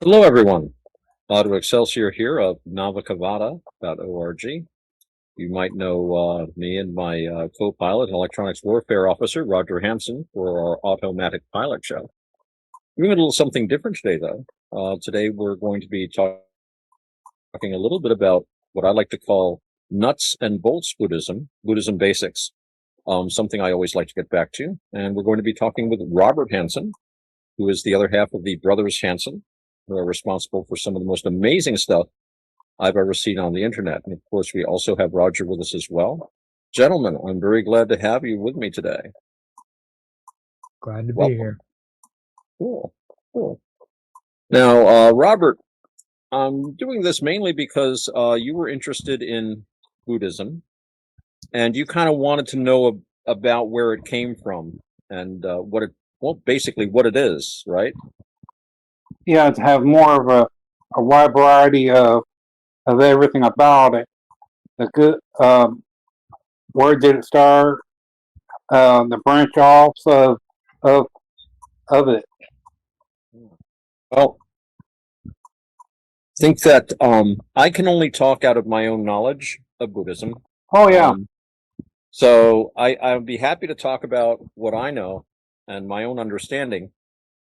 Hello, everyone. Otto Excelsior here of navicavada.org. You might know me and my co-pilot and electronics warfare officer, Roger Hanson, for our automatic pilot show. We're doing a little something different today, though. Today, we're going to be talking a little bit about what I like to call nuts and bolts Buddhism, Buddhism basics, something I always like to get back to. And we're going to be talking with Robert Hanson, who is the other half of the Brothers Hanson, who are responsible for some of the most amazing stuff I've ever seen on the internet. And of course, we also have Roger with us as well. Gentlemen, I'm very glad to have you with me today. Glad to be Welcome. here. Cool. Cool. Now, Robert, I'm doing this mainly because you were interested in Buddhism and you kind of wanted to know about where it came from and basically what it is, right? Yeah, to have more of a wide variety of everything about it. The good, where did it start? The branch offs of of it. Well, I think that I can only talk out of my own knowledge of Buddhism. Oh yeah, So I would be happy to talk about what I know and my own understanding.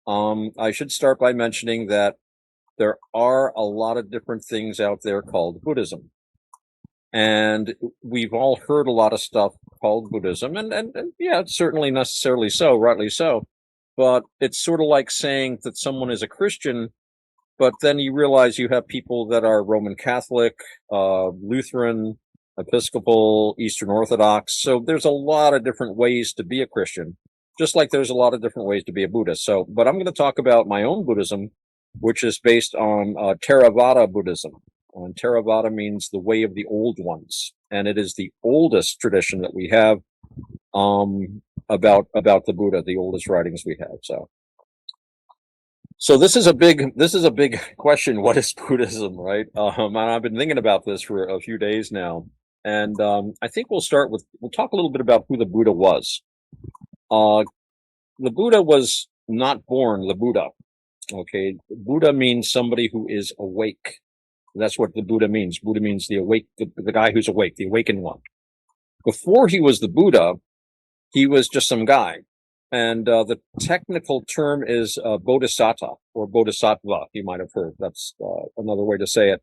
I should start by mentioning that there are a lot of different things out there called Buddhism. And we've all heard a lot of stuff called Buddhism, and yeah, it's certainly necessarily so, rightly so. But it's sort of like saying that someone is a Christian, but then you realize you have people that are Roman Catholic, Lutheran, Episcopal, Eastern Orthodox. So there's a lot of different ways to be a Christian, just like there's a lot of different ways to be a Buddhist. So, but I'm going to talk about my own Buddhism, which is based on Theravada Buddhism. And Theravada means the way of the old ones, and it is the oldest tradition that we have about the Buddha, the oldest writings we have. So this is a big question. What is Buddhism, right? And I've been thinking about this for a few days now, and I think we'll talk a little bit about who the Buddha was. Uh, the Buddha was not born the Buddha. Okay, Buddha means somebody who is awake. That's what the Buddha means. Buddha means the awake, the guy who's awake, the awakened one. Before he was the Buddha, he was just some guy. And the technical term is bodhisattva or bodhisattva, you might have heard. That's another way to say it.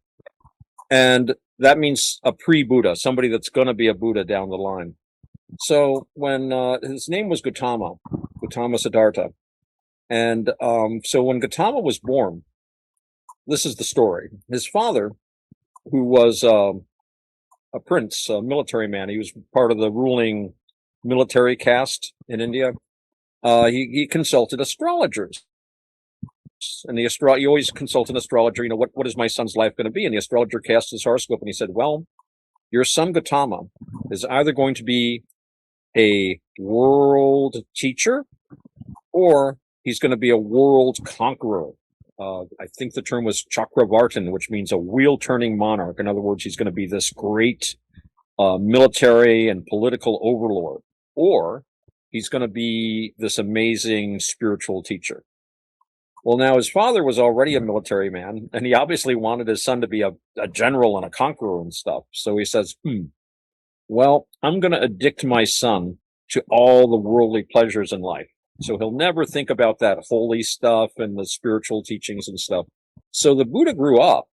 And that means a pre-Buddha, somebody that's going to be a Buddha down the line. So when his name was Gautama Siddhartha. And so when Gautama was born, this is the story. His father, who was a prince, a military man, he was part of the ruling military caste in India. He consulted astrologers, and you always consult an astrologer. You know, what is my son's life going to be? And the astrologer cast his horoscope, and he said, "Well, your son Gautama is either going to be a world teacher, or he's going to be a world conqueror." I think the term was Chakravartin, which means a wheel-turning monarch. In other words, he's going to be this great military and political overlord, or he's going to be this amazing spiritual teacher. Well, now his father was already a military man, and he obviously wanted his son to be a general and a conqueror and stuff. So he says, well, I'm going to addict my son to all the worldly pleasures in life. So he'll never think about that holy stuff and the spiritual teachings and stuff. So the Buddha grew up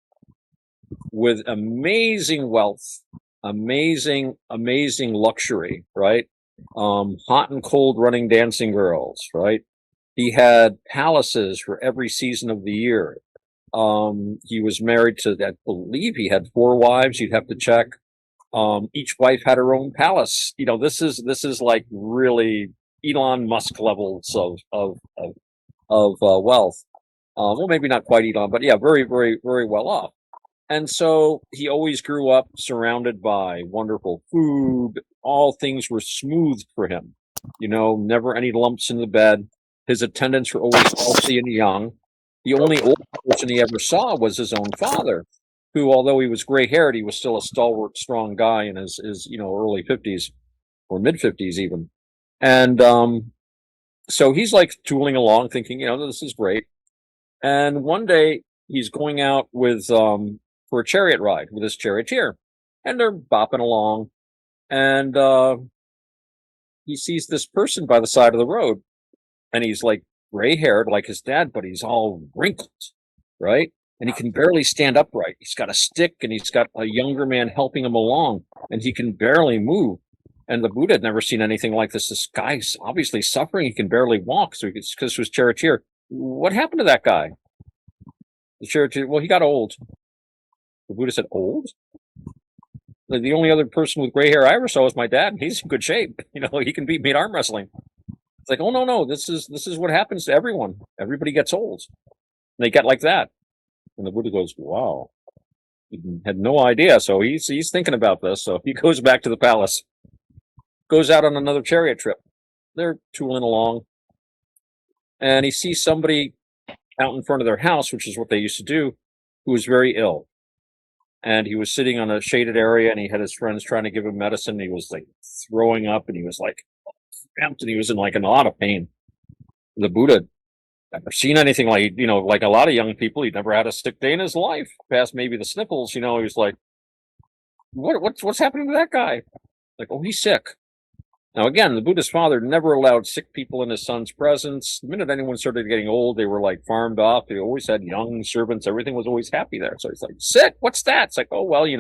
with amazing wealth, amazing luxury, right? Hot and cold running dancing girls, right? He had palaces for every season of the year. He was married to, I believe he had 4 wives. You'd have to check. Each wife had her own palace. You know, this is like really Elon Musk levels of wealth. Well, maybe not quite Elon, but yeah, very, very, very well off. And so he always grew up surrounded by wonderful food. All things were smooth for him. You know, never any lumps in the bed. His attendants were always healthy and young. The only old person he ever saw was his own father, who, although he was gray-haired, he was still a stalwart, strong guy in his early 50s or mid 50s even. And so he's like tooling along, thinking, this is great. And one day he's going out with for a chariot ride with his charioteer, and they're bopping along, and he sees this person by the side of the road, and he's like gray haired like his dad, but he's all wrinkled, right? And he can barely stand upright. He's got a stick, and he's got a younger man helping him along, and he can barely move. And the Buddha had never seen anything like this. This guy's obviously suffering. He can barely walk. So it's because of his charioteer. What happened to that guy? The charioteer, well, he got old. The Buddha said, old? The only other person with gray hair I ever saw was my dad. He's in good shape. He can beat me at arm wrestling. It's like, oh, no. This is what happens to everyone. Everybody gets old. And they get like that. And the Buddha goes, wow. He had no idea. So he's thinking about this. So he goes back to the palace. Goes out on another chariot trip. They're tooling along, and he sees somebody out in front of their house, which is what they used to do, who was very ill. And he was sitting on a shaded area, and he had his friends trying to give him medicine. He was like throwing up, and he was like cramped, and he was in like a lot of pain. The Buddha never seen anything like, like a lot of young people. He'd never had a sick day in his life, past maybe the sniffles. He was like, what's happening to that guy? Like, oh, he's sick. Now, again, the Buddha's father never allowed sick people in his son's presence. The minute anyone started getting old, they were like farmed off. They always had young servants. Everything was always happy there. So he's like, sick? What's that? It's like, oh, well, you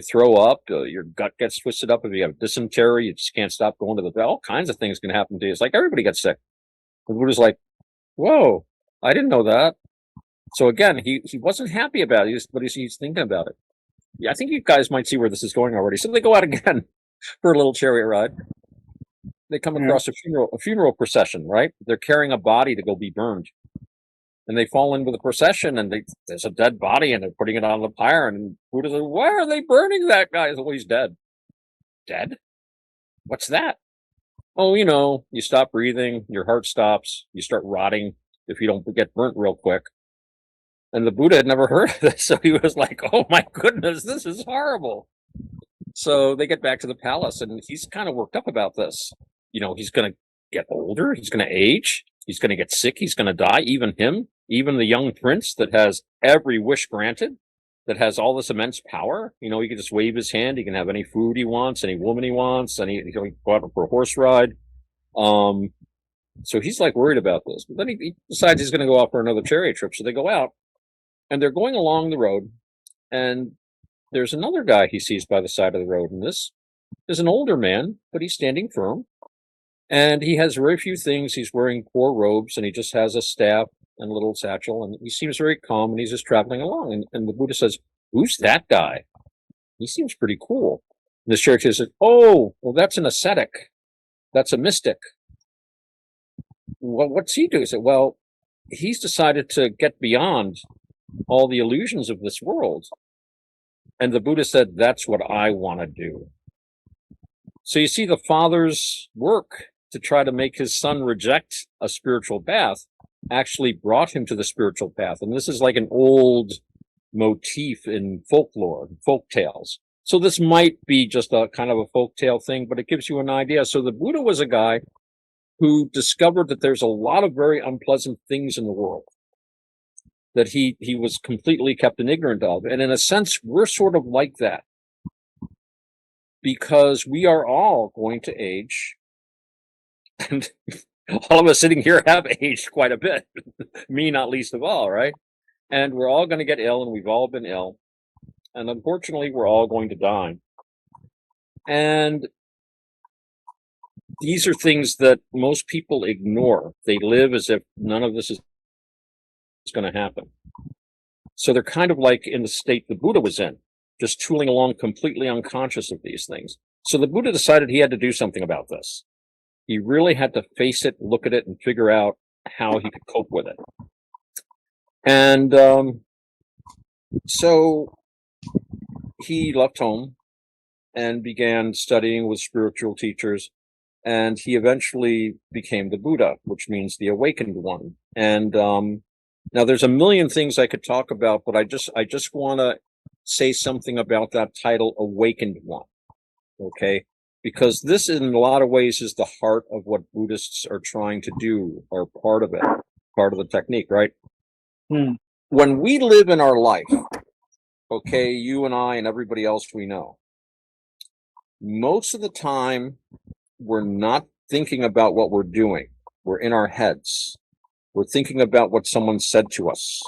throw up, your gut gets twisted up. If you have dysentery, you just can't stop going to the vet. All kinds of things can happen to you. It's like everybody gets sick. The Buddha's like, whoa, I didn't know that. So again, he wasn't happy about it, but he's thinking about it. Yeah, I think you guys might see where this is going already. So they go out again for a little chariot ride. They come across a funeral procession, right? They're carrying a body to go be burned. And they fall in with a procession, and there's a dead body, and they're putting it on the pyre. And Buddha says, why are they burning that guy? Well, he's dead. Dead? What's that? Oh, you stop breathing, your heart stops, you start rotting if you don't get burnt real quick. And the Buddha had never heard of this, so he was like, oh my goodness, this is horrible. So they get back to the palace, and he's kind of worked up about this. He's going to get older, he's going to age, he's going to get sick, he's going to die, even him, even the young prince that has every wish granted, that has all this immense power. He can just wave his hand, he can have any food he wants, any woman he wants, and he can go out for a horse ride. So he's like worried about this. But then he decides he's going to go out for another chariot trip. So they go out, and they're going along the road, and there's another guy he sees by the side of the road, and this is an older man, but he's standing firm. And he has very few things. He's wearing poor robes, and he just has a staff and a little satchel, and he seems very calm, and he's just traveling along. And the Buddha says, who's that guy? He seems pretty cool. And the charioteer says, oh, well, that's an ascetic. That's a mystic. Well, what's he do? He said, well, he's decided to get beyond all the illusions of this world. And the Buddha said, that's what I want to do. So you see, the father's work to try to make his son reject a spiritual path actually brought him to the spiritual path. And this is like an old motif in folklore, folk tales. So this might be just a kind of a folk tale thing, but it gives you an idea. So the Buddha was a guy who discovered that there's a lot of very unpleasant things in the world that he was completely kept in ignorant of. And in a sense, we're sort of like that, because we are all going to age. And all of us sitting here have aged quite a bit. Me not least of all, right? And we're all going to get ill, and we've all been ill. And unfortunately, we're all going to die. And these are things that most people ignore. They live as if none of this is going to happen. So they're kind of like in the state the Buddha was in, just tooling along completely unconscious of these things. So the Buddha decided he had to do something about this. He really had to face it, look at it, and figure out how he could cope with it. And so he left home and began studying with spiritual teachers. And he eventually became the Buddha, which means the awakened one. And now there's a million things I could talk about, but I just want to say something about that title, Awakened One. Okay? Because this, in a lot of ways, is the heart of what Buddhists are trying to do, or part of it, part of the technique, right? when we live in our life, okay, you and I and everybody else we know, most of the time we're not thinking about what we're doing. We're in our heads. We're thinking about what someone said to us.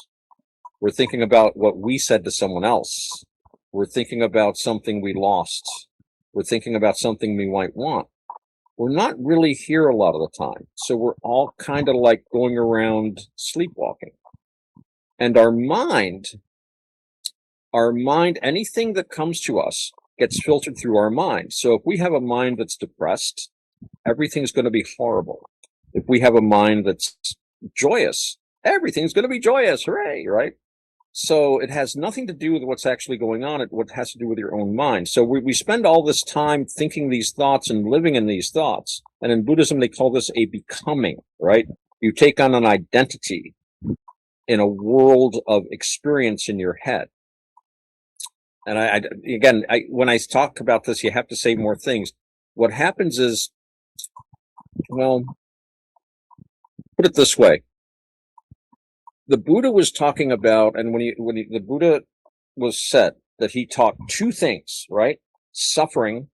We're thinking about what we said to someone else. We're thinking about something we lost. We're thinking about something we might want. We're not really here a lot of the time. So we're all kind of like going around sleepwalking. And our mind, anything that comes to us gets filtered through our mind. So if we have a mind that's depressed, everything's going to be horrible. If we have a mind that's joyous, everything's going to be joyous. Hooray, right? So it has nothing to do with what's actually going on. It has to do with your own mind. So we spend all this time thinking these thoughts and living in these thoughts. And in Buddhism, they call this a becoming, right? You take on an identity in a world of experience in your head. And again, when I talk about this, you have to say more things. What happens is, well, put it this way. The Buddha was talking about, and the Buddha was said that he taught two things, right? Suffering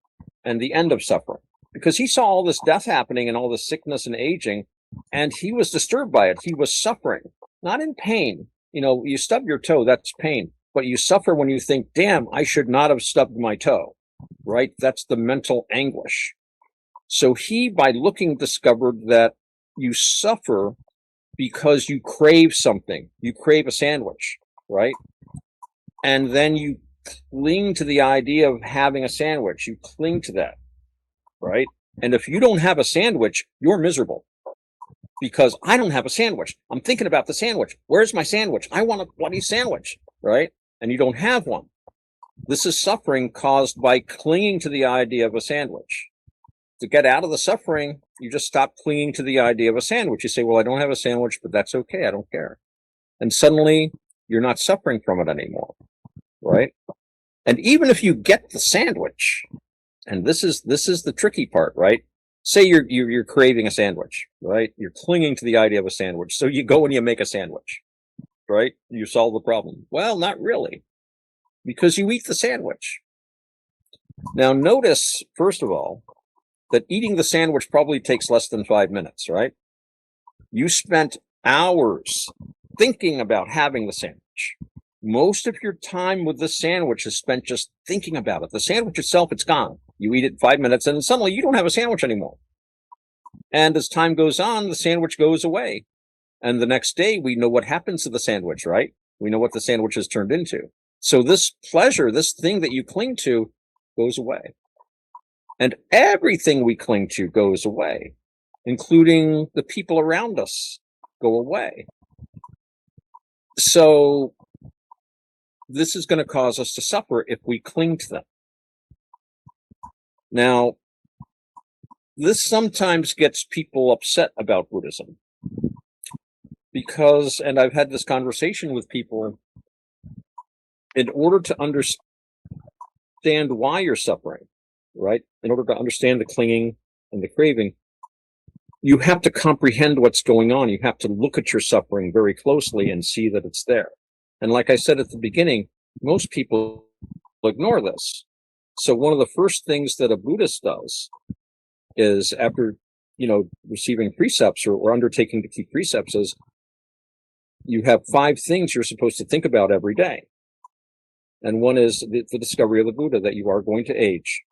and the end of suffering. Because he saw all this death happening and all this sickness and aging, and he was disturbed by it. He was suffering, not in pain. You know, you stub your toe, that's pain. But you suffer when you think, damn, I should not have stubbed my toe, right? That's the mental anguish. So he, by looking, discovered that you suffer because you crave something. You crave a sandwich, right? And then you cling to the idea of having a sandwich. You cling to that, right? And if you don't have a sandwich, you're miserable because I don't have a sandwich. I'm thinking about the sandwich. Where's my sandwich? I want a bloody sandwich, right? And you don't have one. This is suffering caused by clinging to the idea of a sandwich. To get out of the suffering, you just stop clinging to the idea of a sandwich. You say, well, I don't have a sandwich, but that's okay. I don't care. And suddenly you're not suffering from it anymore, right? And even if you get the sandwich, and this is the tricky part, right? Say you're craving a sandwich, right? You're clinging to the idea of a sandwich. So you go and you make a sandwich, right? You solve the problem. Well, not really, because you eat the sandwich. Now notice, first of all, that eating the sandwich probably takes less than 5 minutes, right? You spent hours thinking about having the sandwich. Most of your time with the sandwich is spent just thinking about it. The sandwich itself, it's gone. You eat it 5 minutes and suddenly you don't have a sandwich anymore. And as time goes on, the sandwich goes away. And the next day we know what happens to the sandwich, right? We know what the sandwich has turned into. So this pleasure, this thing that you cling to, goes away. And everything we cling to goes away, including the people around us go away. So this is going to cause us to suffer if we cling to them. Now, this sometimes gets people upset about Buddhism because, and I've had this conversation with people, in order to understand why you're suffering, right? In order to understand the clinging and the craving, you have to comprehend what's going on. You have to look at your suffering very closely and see that it's there. And like I said at the beginning, most people ignore this. So one of the first things that a Buddhist does is, after, receiving precepts or undertaking to keep precepts, is you have 5 things you're supposed to think about every day. And one is the discovery of the Buddha, that you are going to age.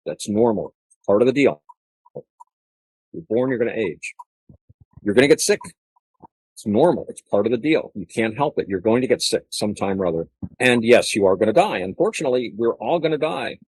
That's normal, part of the deal. You're born, you're going to age. You're going to get sick. It's normal. It's part of the deal. You can't help it. You're going to get sick sometime or other. And yes, you are going to die. Unfortunately, we're all going to die.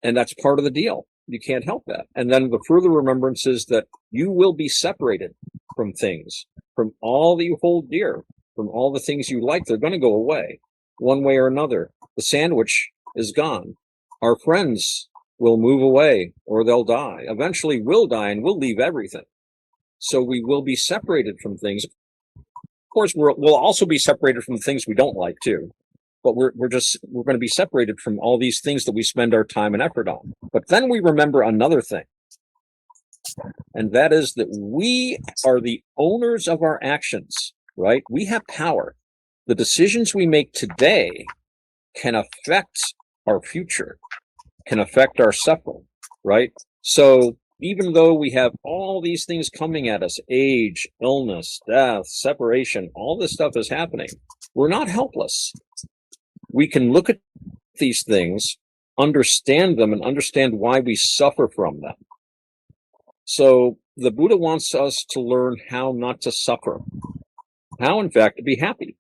And that's part of the deal. You can't help that. And then the further remembrance is that you will be separated from things, from all that you hold dear, from all the things you like. They're going to go away one way or another. The sandwich is gone. Our friends will move away or they'll die. Eventually we'll die and we'll leave everything. So we will be separated from things. Of course, we'll also be separated from things we don't like too. But we're going to be separated from all these things that we spend our time and effort on. But then we remember another thing. And that is that we are the owners of our actions, right? We have power. the decisions we make today can affect our future, can affect our suffering, right? So even though we have all these things coming at us, age, illness, death, separation, all this stuff is happening, we're not helpless. We can look at these things, understand them, and understand why we suffer from them. So the Buddha wants us to learn how not to suffer, how, in fact, to be happy.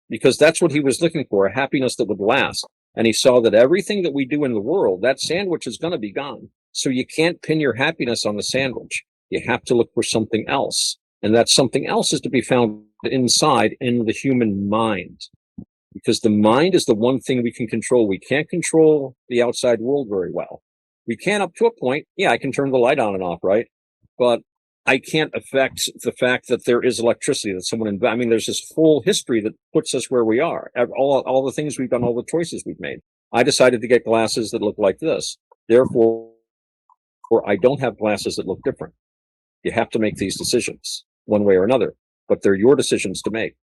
Because that's what he was looking for, a happiness that would last. And he saw that everything that we do in the world, that sandwich is going to be gone. So you can't pin your happiness on the sandwich. You have to look for something else. And that something else is to be found inside in the human mind. Because the mind is the one thing we can control. We can't control the outside world very well. We can up to a point. Yeah, I can turn the light on and off, right? But I can't affect the fact that there is electricity, that someone, I mean, there's this whole history that puts us where we are. All the things we've done, all the choices we've made. I decided to get glasses that look like this. Therefore, I don't have glasses that look different. You have to make these decisions one way or another, but they're your decisions to make.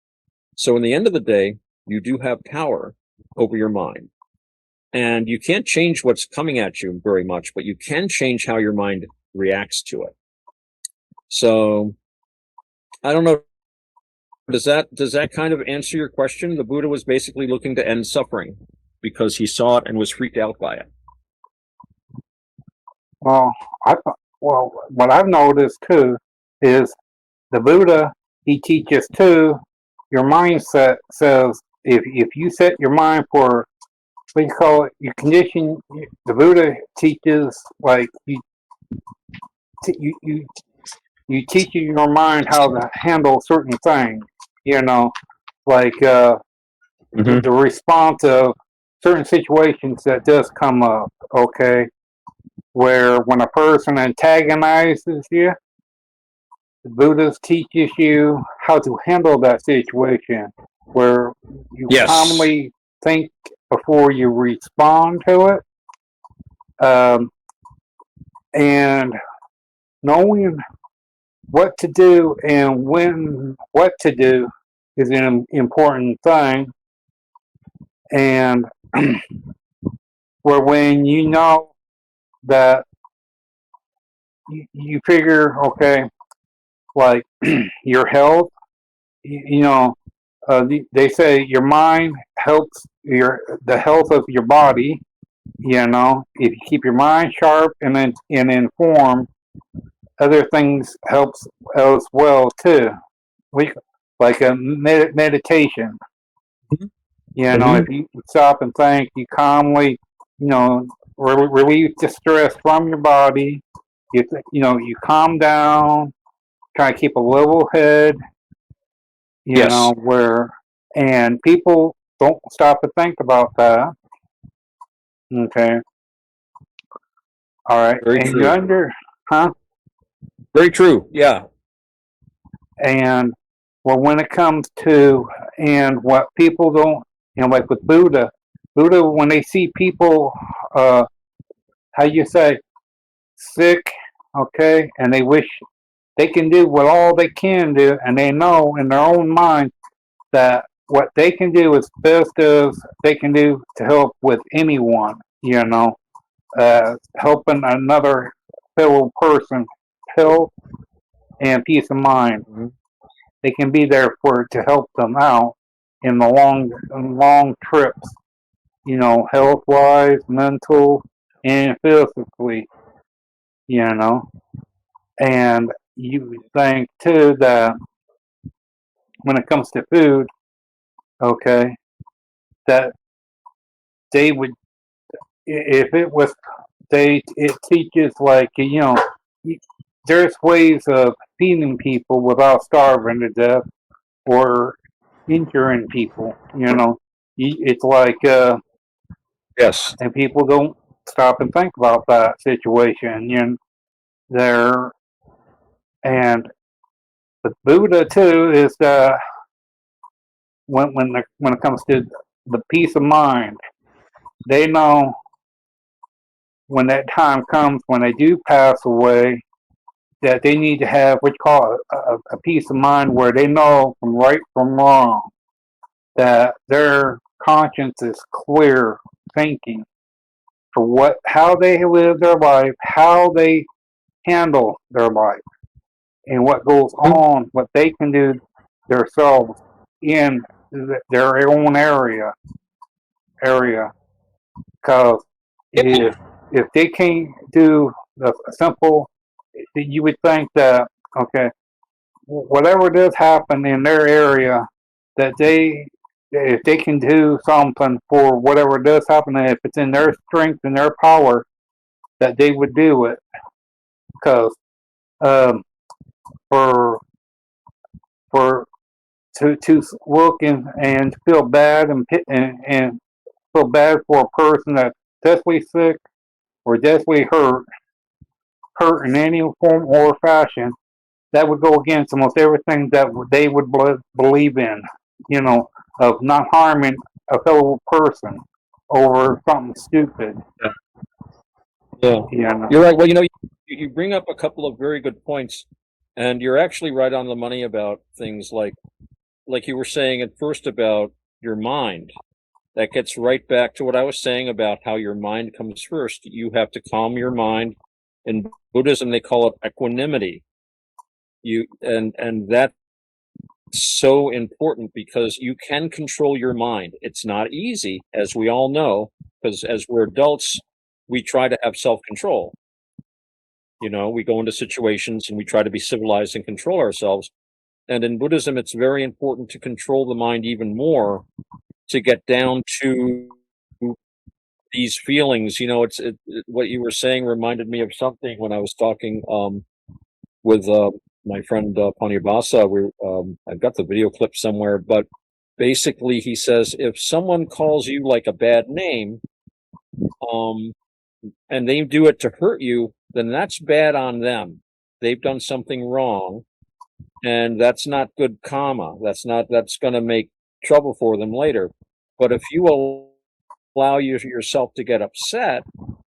So in the end of the day, you do have power over your mind. And you can't change what's coming at you very much, but you can change how your mind reacts to it. So I don't know. Does that kind of answer your question? The Buddha was basically looking to end suffering because he saw it and was freaked out by it. Well, what I've noticed too is the Buddha, he teaches too, your mindset says if you set your mind for, what do you call it, you condition, the Buddha teaches like you teach your mind how to handle certain things, like the response of certain situations that does come up, okay? Where when a person antagonizes you, the Buddha teaches you how to handle that situation, where you calmly think before you respond to it, and knowing what to do and what to do is an important thing. And where when you know that you figure, okay, like your health, they say your mind helps the health of your body. If you keep your mind sharp and informed, other things helps as well too. Like a meditation. If you stop and think, you calmly, relieve the stress from your body. You calm down, try to keep a level head. And people don't stop to think about that. Okay. All right. Very and true. Huh? Very true. Yeah. And when it comes to, and what people don't, like with Buddha, when they see people, how you say, sick, okay, and they wish they can do what all they can do, and they know in their own mind that what they can do is best as they can do to help with anyone, helping another fellow person, health and peace of mind. They can be there to help them out in the long trips, health wise, mental, and physically, And you think too that when it comes to food, okay, that they would, if it was, it teaches like, there's ways of feeding people without starving to death or injuring people, It's like, yes. And people don't stop and think about that situation, there. And the Buddha too is when it comes to the peace of mind, they know when that time comes when they do pass away that they need to have what you call a peace of mind where they know from right from wrong. that their conscience is clear thinking for how they live their life, how they handle their life, and what goes on, what they can do themselves in their own area. Because if they can't do the simple, you would think that, okay, whatever does happen in their area, that if they can do something for whatever does happen, and if it's in their strength and their power, that they would do it. Because for to look and feel bad and feel bad for a person that's desperately sick or desperately hurt in any form or fashion, that would go against almost everything that they would believe in, of not harming a fellow person over something stupid. Yeah, Yeah. you're right. Well, you bring up a couple of very good points, and you're actually right on the money about things like you were saying at first about your mind. That gets right back to what I was saying about how your mind comes first. You have to calm your mind. In Buddhism, they call it equanimity. And that's so important because you can control your mind. It's not easy, as we all know, because as we're adults, we try to have self-control. We go into situations and we try to be civilized and control ourselves. And in Buddhism, it's very important to control the mind even more to get down to these feelings. What you were saying reminded me of something when I was talking with my friend Panyabasa. I've got the video clip somewhere, but basically he says if someone calls you like a bad name, and they do it to hurt you, then that's bad on them. They've done something wrong, and that's not good karma. That's going to make trouble for them later. But if you allow yourself to get upset,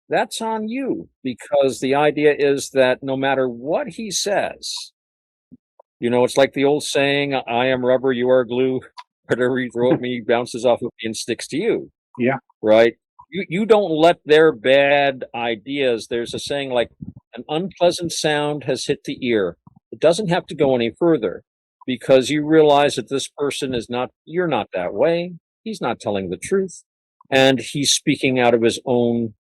that's on you, because the idea is that no matter what he says, it's like the old saying, I am rubber, you are glue. Whatever you throw at me bounces off of me and sticks to you. Yeah. Right? You don't let their bad ideas, there's a saying like, an unpleasant sound has hit the ear. It doesn't have to go any further, because you realize that this person you're not that way. He's not telling the truth. And he's speaking out of his own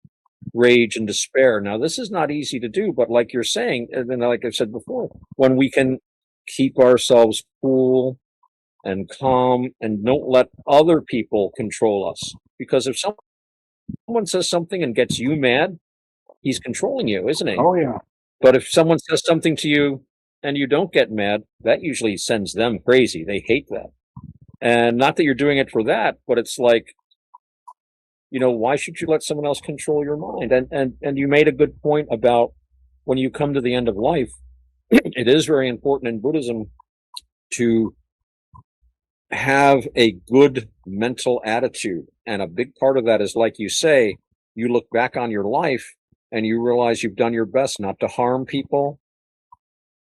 rage and despair. Now, this is not easy to do, but like you're saying, and then like I said before, when we can keep ourselves cool and calm and don't let other people control us. Because if someone says something and gets you mad, he's controlling you, isn't he? Oh, yeah. But if someone says something to you and you don't get mad, that usually sends them crazy. They hate that. And not that you're doing it for that, but it's like, why should you let someone else control your mind? And you made a good point about when you come to the end of life, it is very important in Buddhism to have a good mental attitude. And a big part of that is, like you say, you look back on your life and you realize you've done your best not to harm people.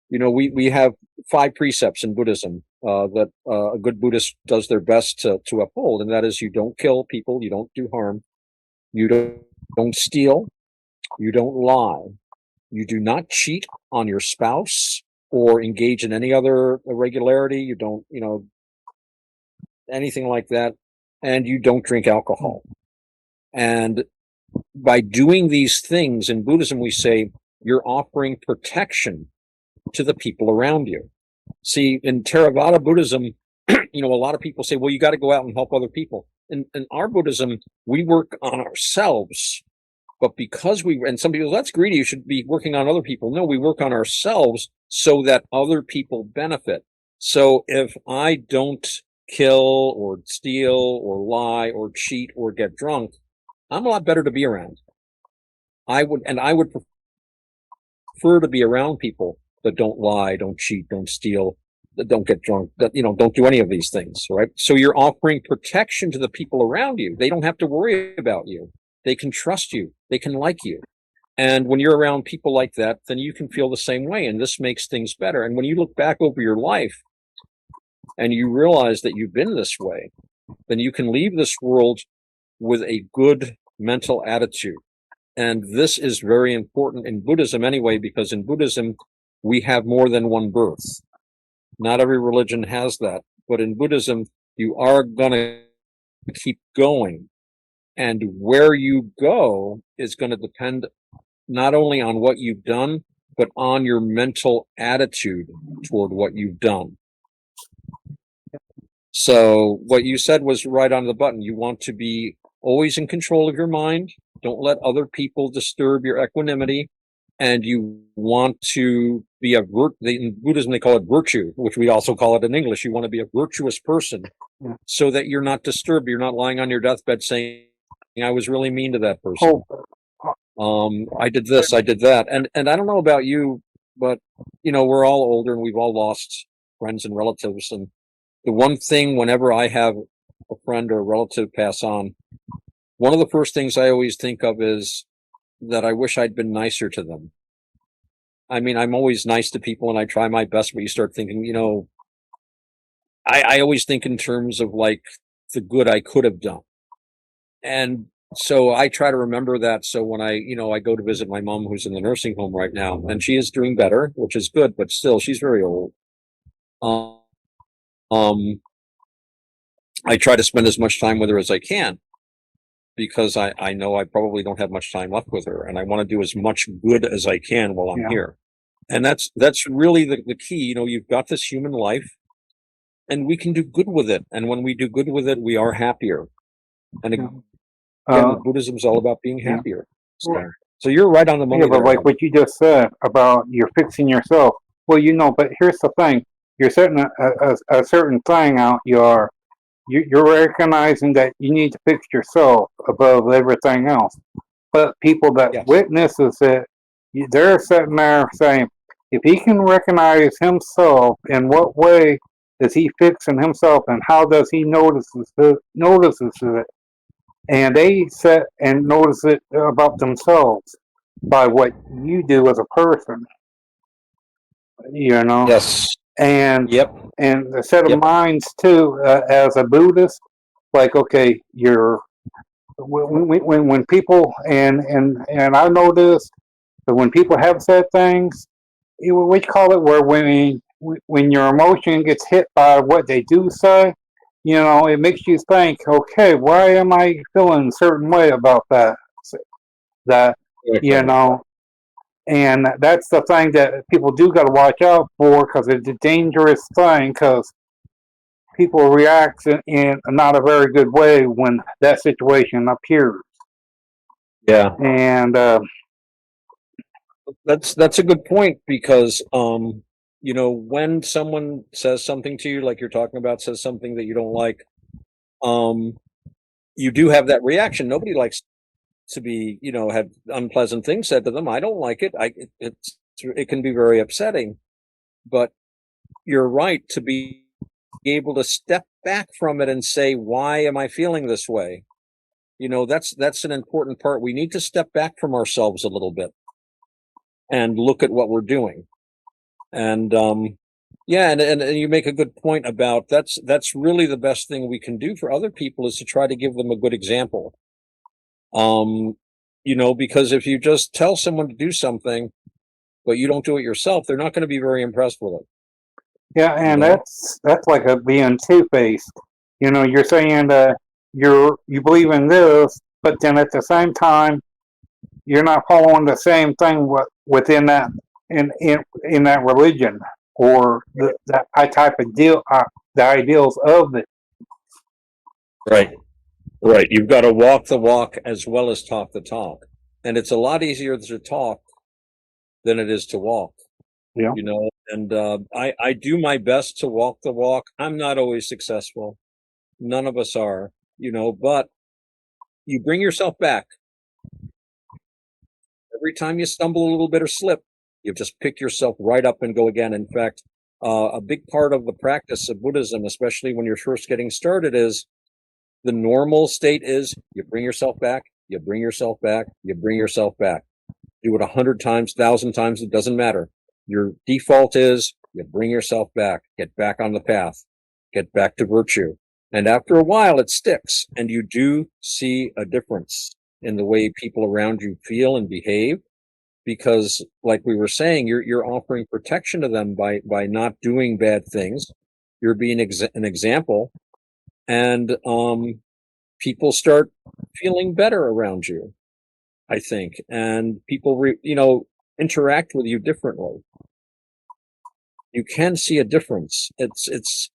We have 5 precepts in Buddhism that a good Buddhist does their best to uphold, and that is, you don't kill people, you don't do harm, you don't steal, you don't lie, you do not cheat on your spouse or engage in any other irregularity, you don't, anything like that, and you don't drink alcohol. And by doing these things in Buddhism, we say you're offering protection to the people around you. See, in Theravada Buddhism, a lot of people say, well, you got to go out and help other people. In our Buddhism, we work on ourselves. But because and some people, that's greedy, you should be working on other people. No, we work on ourselves so that other people benefit. So if I don't kill or steal or lie or cheat or get drunk, I'm a lot better to be around. I would prefer to be around people that don't lie, don't cheat, don't steal, that don't get drunk, that, don't do any of these things, right? So you're offering protection to the people around you. They don't have to worry about you. They can trust you. They can like you. And when you're around people like that, then you can feel the same way. And this makes things better. And when you look back over your life and you realize that you've been this way, then you can leave this world with a good mental attitude. And this is very important in Buddhism anyway, because in Buddhism, we have more than one birth. Not every religion has that, but in Buddhism, you are going to keep going. And where you go is going to depend not only on what you've done, but on your mental attitude toward what you've done. So what you said was right on the button. You want to be always in control of your mind. Don't let other people disturb your equanimity. And you want to be in Buddhism, they call it virtue, which we also call it in English. You want to be a virtuous person so that you're not disturbed. You're not lying on your deathbed saying, I was really mean to that person. I did this, I did that. And I don't know about you, but we're all older and we've all lost friends and relatives. And the one thing, whenever I have a friend or a relative pass on, one of the first things I always think of is that I wish I'd been nicer to them. I mean, I'm always nice to people and I try my best, but you start thinking, I always think in terms of like the good I could have done. And so I try to remember that. So when I go to visit my mom, who's in the nursing home right now, and she is doing better, which is good, but still she's very old. I try to spend as much time with her as I can, because I know I probably don't have much time left with her, and I want to do as much good as I can while I'm here. And that's really the key. You've got this human life, and we can do good with it. And when we do good with it, we are happier. And again, Buddhism is all about being happier. So you're right on the money. Yeah, but like what you just said about you're fixing yourself. Well, but here's the thing: you're setting a certain thing out. You're recognizing that you need to fix yourself above everything else. But people that witnesses it, they're sitting there saying, if he can recognize himself, in what way is he fixing himself, and how does he notices it? And they sit and notice it about themselves by what you do as a person. Yes. And and a set of minds too, as a Buddhist. Like, okay, when people and I know this, but when people have said things, we call it where when your emotion gets hit by what they do say, it makes you think, okay, why am I feeling a certain way about that? And that's the thing that people do got to watch out for, because it's a dangerous thing, because people react in not a very good way when that situation appears. Yeah. And that's a good point, because when someone says something to you, like you're talking about, says something that you don't like, you do have that reaction. Nobody likes to be, have unpleasant things said to them. I don't like it. It can be very upsetting, but you're right to be able to step back from it and say, why am I feeling this way? That's an important part. We need to step back from ourselves a little bit and look at what we're doing. And and you make a good point about that's really the best thing we can do for other people, is to try to give them a good example. Because if you just tell someone to do something, but you don't do it yourself, they're not going to be very impressed with it. Yeah, and that's like being two-faced. You're saying that you believe in this, but then at the same time, you're not following the same thing within that in that religion, or that type of deal, the ideals of it. Right. You've got to walk the walk as well as talk the talk, and it's a lot easier to talk than it is to walk. Yeah. And I do my best to walk the walk. I'm not always successful. None of us are, but you bring yourself back. Every time you stumble a little bit or slip, you just pick yourself right up and go again. In fact, a big part of the practice of Buddhism, especially when you're first getting started, is the normal state is you bring yourself back, you bring yourself back, you bring yourself back. Do it 100 times, 1,000 times, it doesn't matter. Your default is you bring yourself back, get back on the path, get back to virtue. And after a while, it sticks, and you do see a difference in the way people around you feel and behave. Because, like we were saying, you're offering protection to them by not doing bad things. You're being an example, and people start feeling better around you, I think, and people interact with you differently. You can see a difference. It's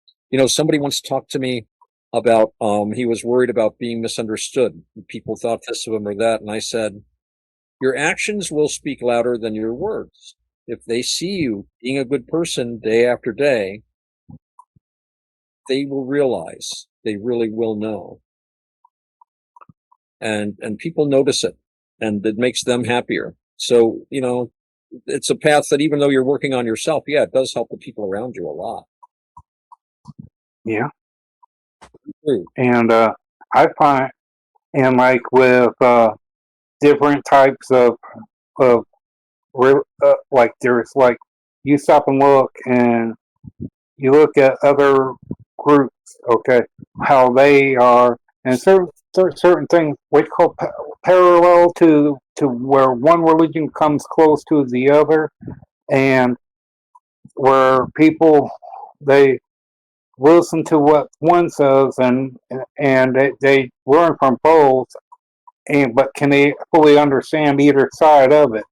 somebody once talked to me about he was worried about being misunderstood. People thought this of him or that, and I said, your actions will speak louder than your words. If they see you being a good person day after day, they will realize, they really will know. And people notice it, and it makes them happier. So, it's a path that even though you're working on yourself, yeah, it does help the people around you a lot. Yeah. True. And I find, and like with different types of like there's like you stop and look and you look at other groups, okay, how they are, and certain things we call parallel to where one religion comes close to the other, and where people they listen to what one says and they learn from both, and but can they fully understand either side of it?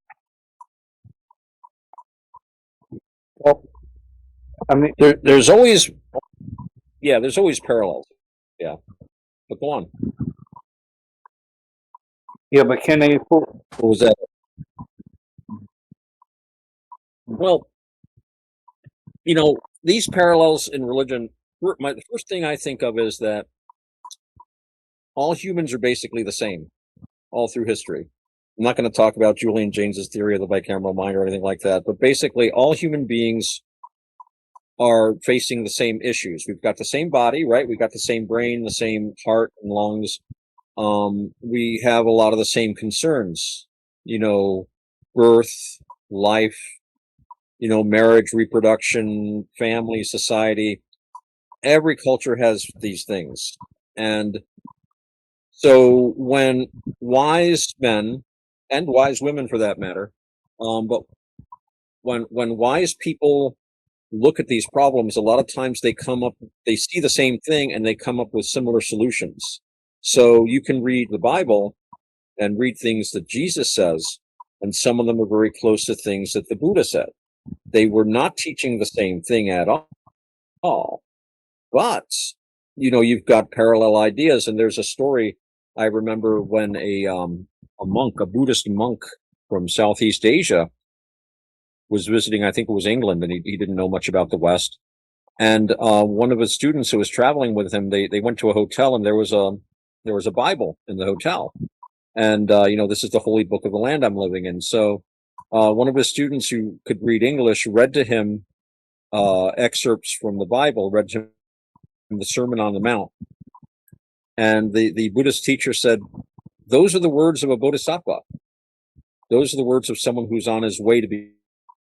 Well, I mean, there's always parallels. Yeah, but go on. yeah, but can they? What was that? Well, these parallels in religion. The first thing I think of is that all humans are basically the same all through history. I'm not going to talk about Julian James's theory of the bicameral mind or anything like that, but basically all human beings are facing the same issues. We've got the same body, right? We've got the same brain, the same heart and lungs. We have a lot of the same concerns, birth, life, marriage, reproduction, family, society. Every culture has these things. And so when wise men and wise women for that matter, but when wise people look at these problems, a lot of times they see the same thing and they come up with similar solutions. So you can read the Bible and read things that Jesus says, and some of them are very close to things that the Buddha said. They were not teaching the same thing at all, but you've got parallel ideas. And there's a story I remember when a Buddhist monk from Southeast Asia was visiting, I think it was England, and he didn't know much about the West. And one of his students who was traveling with him, they went to a hotel, and there was a Bible in the hotel. And this is the holy book of the land I'm living in. So one of his students who could read English read to him excerpts from the Bible, read to him the Sermon on the Mount. And the Buddhist teacher said, those are the words of a bodhisattva. Those are the words of someone who's on his way to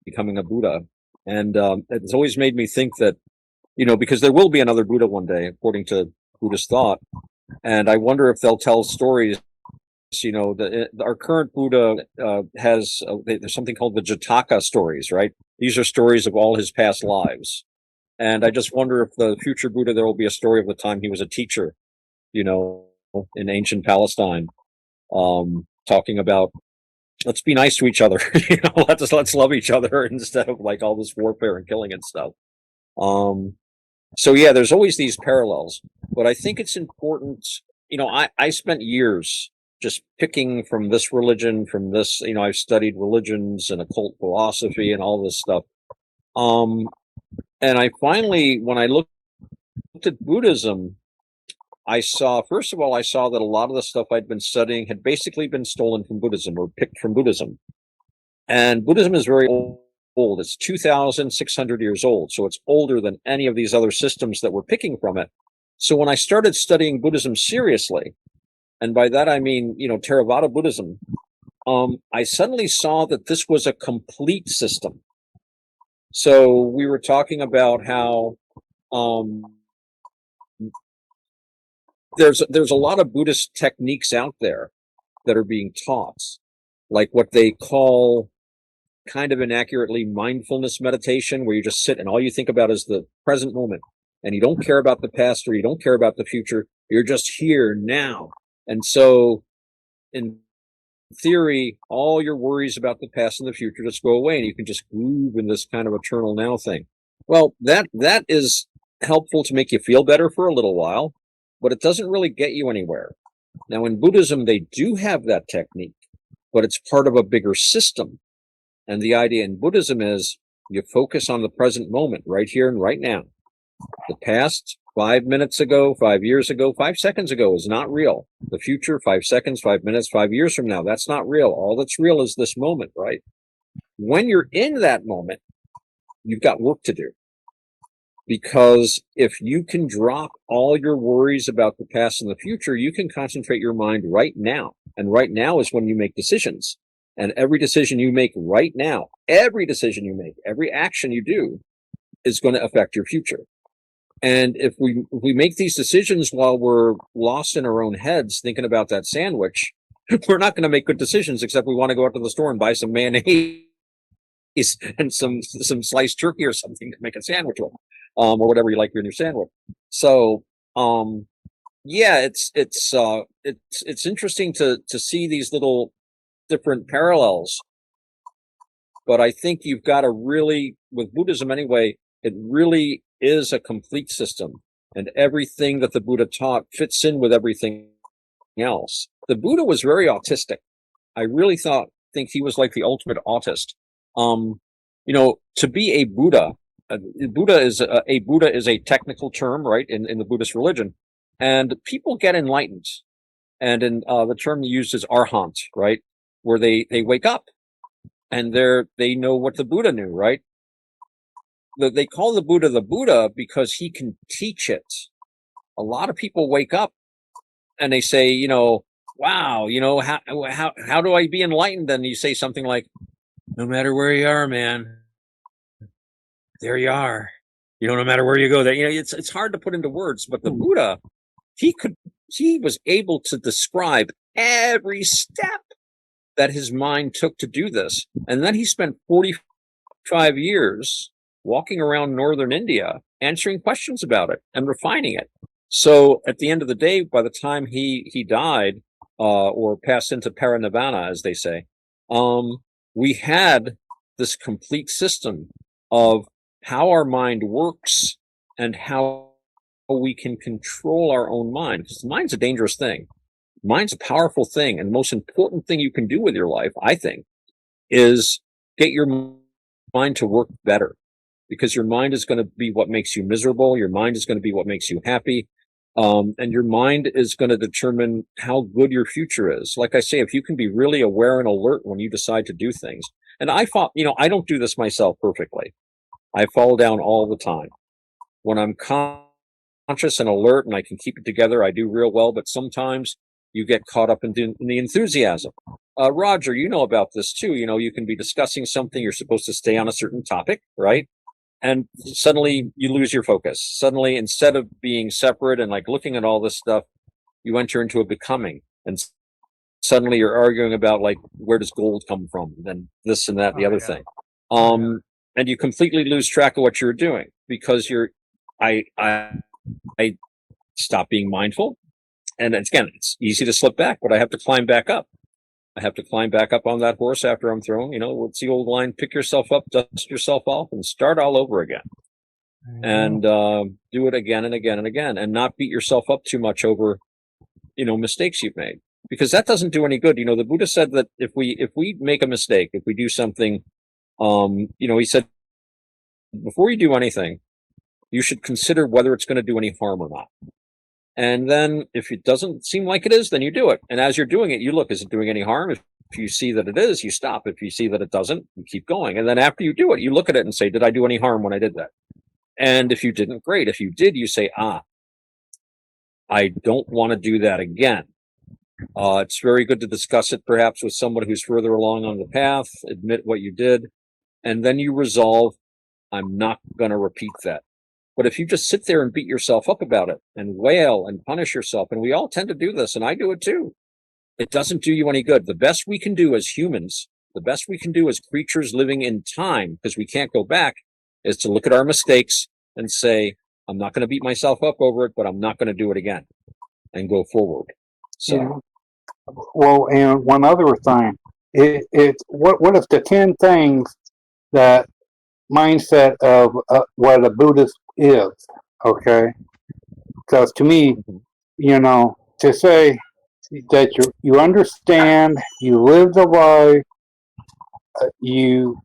becoming a Buddha. And it's always made me think that, because there will be another Buddha one day, according to Buddhist thought. And I wonder if they'll tell stories. Our current Buddha has there's something called the Jataka stories, right? These are stories of all his past lives. And I just wonder if the future Buddha, there will be a story of the time he was a teacher, in ancient Palestine, talking about, let's be nice to each other, let's love each other instead of like all this warfare and killing and stuff. So yeah, there's always these parallels, but I think it's important. I spent years just picking from this religion, from this, I've studied religions and occult philosophy and all this stuff. And I finally, when I looked at Buddhism, first of all, I saw that a lot of the stuff I'd been studying had basically been stolen from Buddhism or picked from Buddhism. And Buddhism is very old. It's 2,600 years old. So it's older than any of these other systems that we're picking from it. So when I started studying Buddhism seriously, and by that I mean, Theravada Buddhism, I suddenly saw that this was a complete system. So we were talking about how there's a lot of Buddhist techniques out there that are being taught, like what they call kind of inaccurately mindfulness meditation, where you just sit and all you think about is the present moment, and you don't care about the past or you don't care about the future. You're just here now. And so in theory, all your worries about the past and the future just go away, and you can just groove in this kind of eternal now thing. Well, that is helpful to make you feel better for a little while, but it doesn't really get you anywhere. Now, in Buddhism, they do have that technique, but it's part of a bigger system. And the idea in Buddhism is you focus on the present moment, right here and right now. The past, 5 minutes ago, 5 years ago, 5 seconds ago is not real. The future, 5 seconds, 5 minutes, 5 years from now, that's not real. All that's real is this moment, right? When you're in that moment, you've got work to do. Because if you can drop all your worries about the past and the future, you can concentrate your mind right now. And right now is when you make decisions. And every decision you make right now, every decision you make, every action you do is going to affect your future. And if we make these decisions while we're lost in our own heads thinking about that sandwich, we're not going to make good decisions, except we want to go out to the store and buy some mayonnaise and some sliced turkey or something to make a sandwich with, or whatever you like in your sandwich. So yeah, it's interesting to see these little different parallels. But I think you've got to really, with Buddhism anyway, it really is a complete system, and everything that the Buddha taught fits in with everything else. The Buddha was very autistic. I really think he was like the ultimate autist. To be a Buddha, Buddha is a technical term, right, in the Buddhist religion, and people get enlightened, and in the term used is arhat, right, where they wake up and they know what the Buddha knew, right? They call the Buddha because he can teach it. A lot of people wake up and they say, wow, how do I be enlightened? And you say something like, no matter where you are, man, there you are. No matter where you go, there. It's hard to put into words, but the Buddha, he was able to describe every step that his mind took to do this. And then he spent 45 years walking around northern India, answering questions about it and refining it. So at the end of the day, by the time he died, or passed into parinirvana, as they say, we had this complete system of how our mind works and how we can control our own mind. Because the mind's a dangerous thing. Mind's a powerful thing, and the most important thing you can do with your life, I think, is get your mind to work better. Because your mind is going to be what makes you miserable. Your mind is going to be what makes you happy. And your mind is going to determine how good your future is. Like I say, if you can be really aware and alert when you decide to do things. And I don't do this myself perfectly. I fall down all the time. When I'm conscious and alert and I can keep it together, I do real well. But sometimes you get caught up in the enthusiasm. Roger, you know about this too. You can be discussing something. You're supposed to stay on a certain topic, right? And suddenly you lose your focus. Suddenly, instead of being separate and like looking at all this stuff, you enter into a becoming. And suddenly you're arguing about like, where does gold come from? And this and that, and the other thing. And you completely lose track of what you're doing because I stop being mindful. And again, it's easy to slip back, but I have to climb back up. I have to climb back up on that horse after I'm thrown. What's the old line? Pick yourself up, dust yourself off, and start all over again. And do it again and again and again, and not beat yourself up too much over, mistakes you've made, because that doesn't do any good. The Buddha said that if we make a mistake, if we do something, he said, before you do anything, you should consider whether it's going to do any harm or not. And then if it doesn't seem like it is, then you do it. And as you're doing it, you look, is it doing any harm? If you see that it is, you stop. If you see that it doesn't, you keep going. And then after you do it, you look at it and say, did I do any harm when I did that? And if you didn't, great. If you did, you say, I don't want to do that again. It's very good to discuss it perhaps with someone who's further along on the path, admit what you did, and then you resolve, I'm not going to repeat that. But if you just sit there and beat yourself up about it and wail and punish yourself, and we all tend to do this, and I do it too, it doesn't do you any good. The best we can do as humans, the best we can do as creatures living in time, because we can't go back, is to look at our mistakes and say, I'm not going to beat myself up over it, but I'm not going to do it again, and go forward. So, Yeah. Well, and one other thing, it's what if the 10 things that mindset of what a Buddhist is? Okay, because to me, to say that you understand, you live the life, you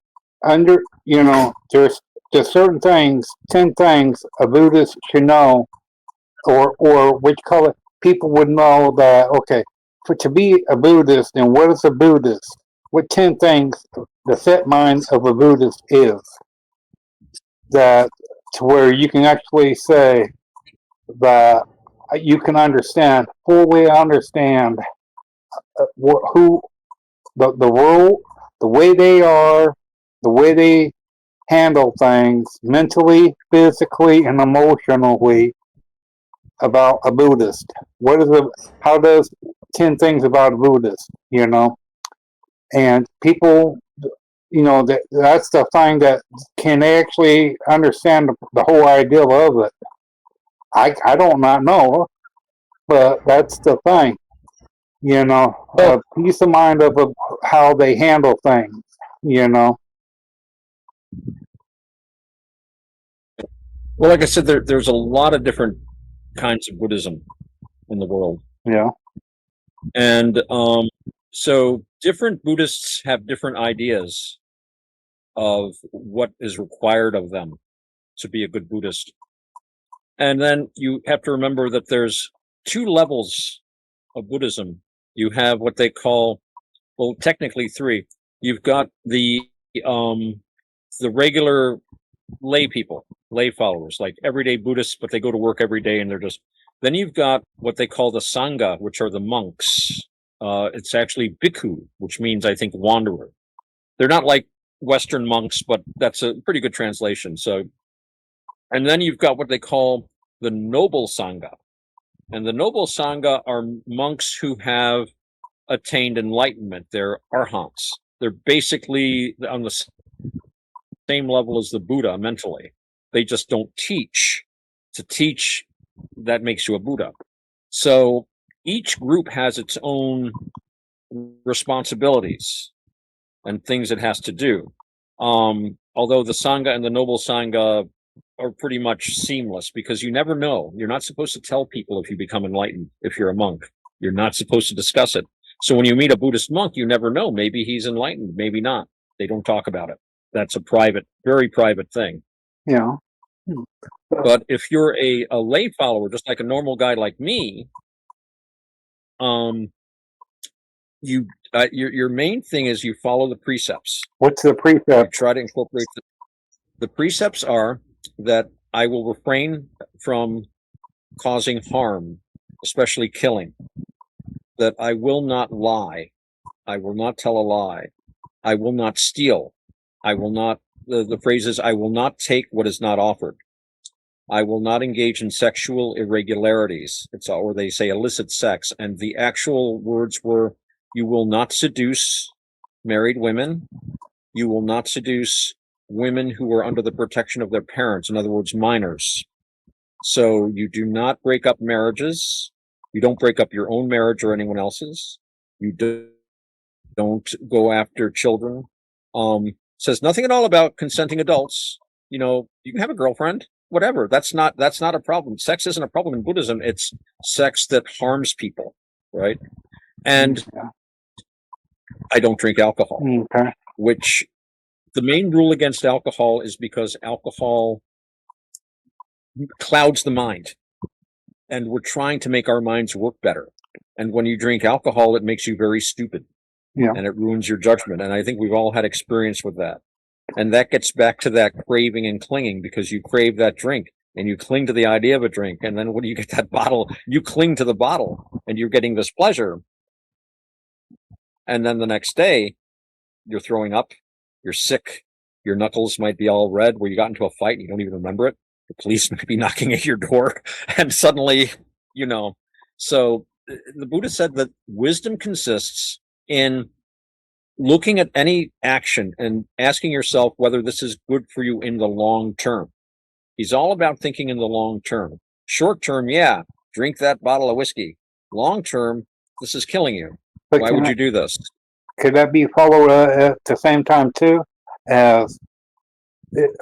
there's certain things, 10 things a Buddhist should know, or what you call it, people would know that, okay, for to be a Buddhist, then what is a Buddhist? What 10 things the set mind of a Buddhist is, that to where you can actually say that you can fully understand who the world, the way they are, the way they handle things mentally, physically, and emotionally about a Buddhist. How does 10 things about a Buddhist, and people, that's the thing that can actually understand the whole idea of it. I don't not know, but that's the thing, peace of mind of how they handle things, well, like I said, there's a lot of different kinds of Buddhism in the world. Yeah. And so different Buddhists have different ideas of what is required of them to be a good Buddhist. And then you have to remember that there's two levels of Buddhism. You have what they call, well, technically three. You've got the regular lay people, lay followers, like everyday Buddhists, but they go to work every day and they're just. Then you've got what they call the Sangha, which are the monks. It's actually bhikkhu, which means, I think, wanderer. They're not like Western monks, but that's a pretty good translation. So, and then you've got what they call the noble Sangha. And the noble Sangha are monks who have attained enlightenment. They're arhants. They're basically on the same level as the Buddha mentally. They just don't teach. To teach, that makes you a Buddha. So each group has its own responsibilities and things it has to do. Although the Sangha and the Noble Sangha are pretty much seamless, because you never know. You're not supposed to tell people if you become enlightened, if you're a monk. You're not supposed to discuss it. So when you meet a Buddhist monk, you never know. Maybe he's enlightened, maybe not. They don't talk about it. That's a private, very private thing. Yeah. But if you're a lay follower, just like a normal guy like me, your main thing is you follow the precepts. What's the You precept? try to incorporate the precepts are that I will refrain from causing harm, especially killing. That I will not lie. I will not tell a lie. I will not steal. I will not. The phrase is, I will not take what is not offered. I will not engage in sexual irregularities. Or they say illicit sex. And the actual words were, you will not seduce married women. You will not seduce women who are under the protection of their parents, in other words, minors. So you do not break up marriages. You don't break up your own marriage or anyone else's. You don't go after children. Says nothing at all about consenting adults. You can have a girlfriend, whatever. That's not a problem. Sex isn't a problem in Buddhism. It's sex that harms people, right? And I don't drink alcohol, Okay. which the main rule against alcohol is because alcohol clouds the mind, and we're trying to make our minds work better. And when you drink alcohol, it makes you very stupid. Yeah. And it ruins your judgment. And I think we've all had experience with that. And that gets back to that craving and clinging, because you crave that drink and you cling to the idea of a drink. And then when you get that bottle, you cling to the bottle and you're getting this pleasure. And then the next day, you're throwing up, you're sick, your knuckles might be all red where you got into a fight and you don't even remember it. the police might be knocking at your door, and suddenly, so the Buddha said that wisdom consists in looking at any action and asking yourself whether this is good for you in the long term. He's all about thinking in the long term. Short term, yeah, drink that bottle of whiskey. Long term, this is killing you. But Why would you do this? could that be followed at the same time too, as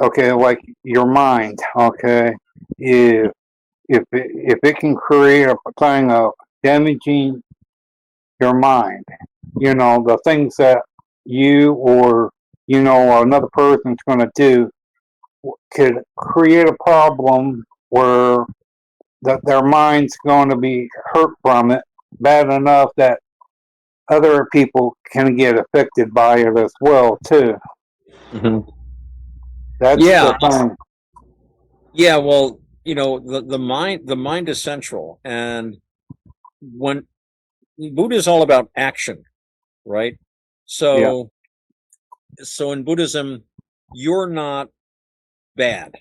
okay, like your mind? Okay, if it can create a thing of damaging your mind, the things that you or another person's going to do could create a problem where their mind's going to be hurt from it bad enough that other people can get affected by it as well too. Mm-hmm. That's the thing. Yeah, well, the mind is central, and when Buddha is all about action, right? So in Buddhism, you're not bad,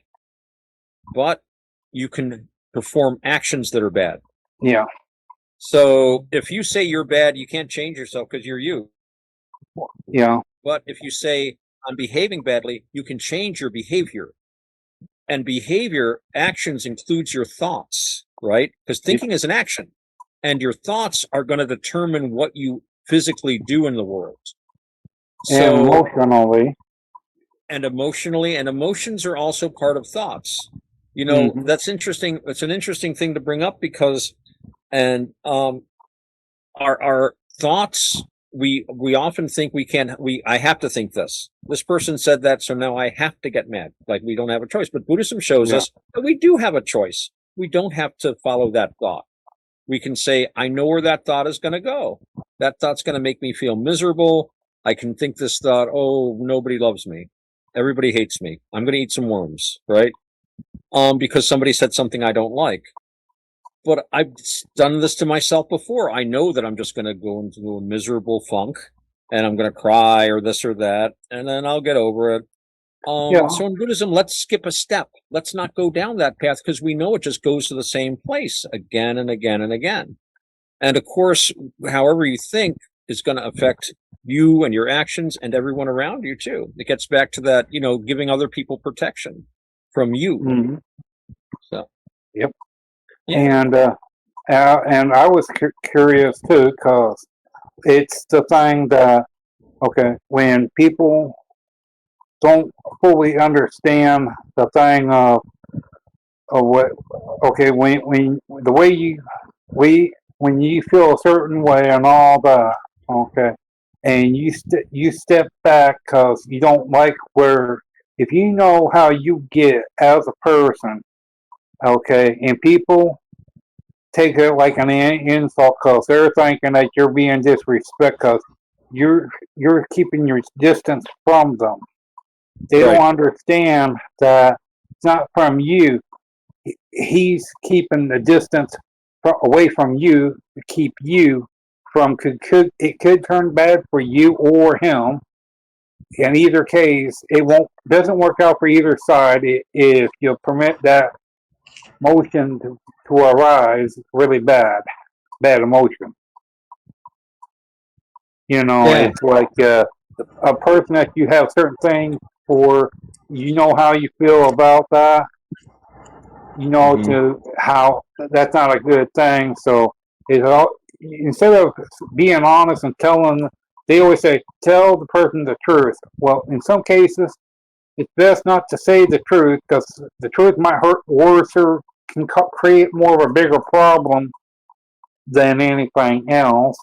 but you can perform actions that are bad. Yeah. So if you say you're bad, you can't change yourself because you're you. Yeah. But if you say I'm behaving badly, you can change your behavior. And behavior, actions includes your thoughts, right? Because thinking is an action, and your thoughts are going to determine what you physically do in the world. And emotionally. And emotions are also part of thoughts. That's interesting. That's an interesting thing to bring up because, our thoughts, we often think I have to think this person said that, so now I have to get mad. Like, we don't have a choice. But Buddhism shows us that we do have a choice. We don't have to follow that thought. We can say, I know where that thought is going to go. That thought's going to make me feel miserable. I can think this thought, oh, nobody loves me, everybody hates me, I'm going to eat some worms, right? Because somebody said something I don't like. But I've done this to myself before. I know that I'm just going to go into a miserable funk and I'm going to cry or this or that, and then I'll get over it. So in Buddhism, let's skip a step. Let's not go down that path because we know it just goes to the same place again and again and again. And of course, however you think is going to affect you and your actions and everyone around you too. It gets back to that, giving other people protection from you. Mm-hmm. So, yep. Yeah. And I was curious too, because it's the thing that, okay, when people don't fully understand the thing of what, okay, when the way when you feel a certain way and all that, okay, and you step back because you don't like where, if you know how you get as a person, okay, and people take it like an insult because they're thinking that you're being disrespectful because you're keeping your distance from them. They don't understand that it's not from you. He's keeping the distance away from you to keep you from it could turn bad for you or him. In either case, it doesn't work out for either side if you permit that motion to arise. Really bad emotion. It's like a person that you have certain things for. You know how you feel about that. To how that's not a good thing. So instead of being honest and telling, they always say, tell the person the truth. Well, in some cases, it's best not to say the truth because the truth might hurt worse or can create more of a bigger problem than anything else.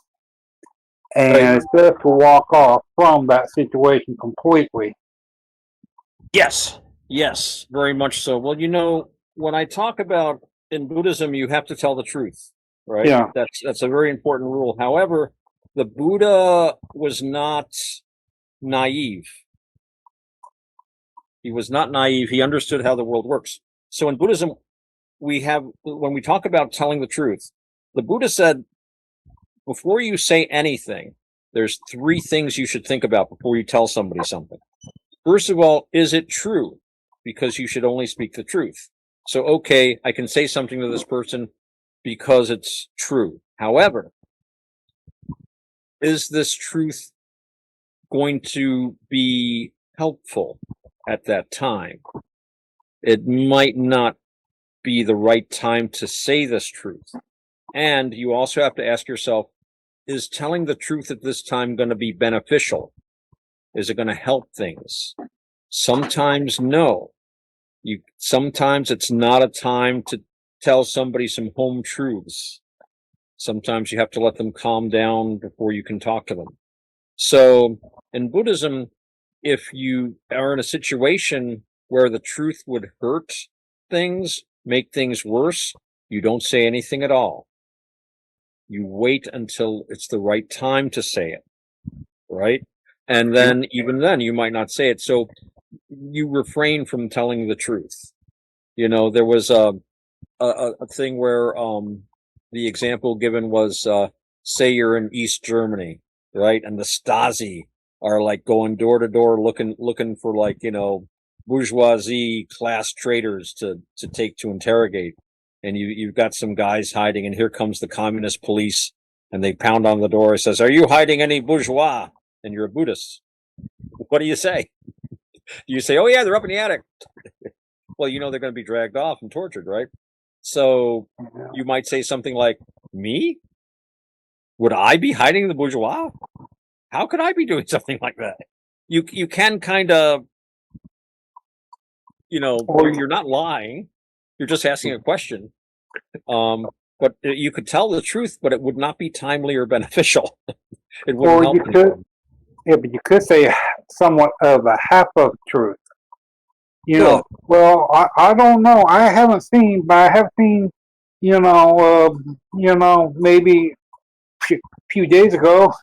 And it's best to walk off from that situation completely. Yes, very much so. Well, when I talk about in Buddhism, you have to tell the truth, right? Yeah. That's a very important rule. However, the Buddha was not naive. He was not naive. He understood how the world works. So in Buddhism, when we talk about telling the truth, the Buddha said, before you say anything, there's 3 things you should think about before you tell somebody something. First of all, is it true? Because you should only speak the truth. So, okay, I can say something to this person because it's true. However, is this truth going to be helpful at that time? It might not be the right time to say this truth. And you also have to ask yourself, is telling the truth at this time going to be beneficial? Is it going to help things? Sometimes no. Sometimes it's not a time to tell somebody some home truths. Sometimes you have to let them calm down before you can talk to them. So in Buddhism, if you are in a situation where the truth would hurt things, make things worse, you don't say anything at all. You wait until it's the right time to say it, right? And then even then you might not say it. So you refrain from telling the truth. There was a thing where the example given was say you're in East Germany, right? And the Stasi are like going door to door looking for bourgeoisie class traitors to take to interrogate. And you've got some guys hiding, and here comes the communist police, and they pound on the door. It says, "Are you hiding any bourgeois?" And you're a Buddhist. What do you say? Do you say, "Oh yeah, they're up in the attic"? Well, they're going to be dragged off and tortured, right? So you might say something like, "Me? Would I be hiding the bourgeois? How could I be doing something like that?" You can kind of, you're not lying. You're just asking a question. But you could tell the truth, but it would not be timely or beneficial. It wouldn't help anyone. Yeah, but you could say somewhat of a half of truth. Good. Well, I don't know. I haven't seen, but I have seen, maybe a few days ago,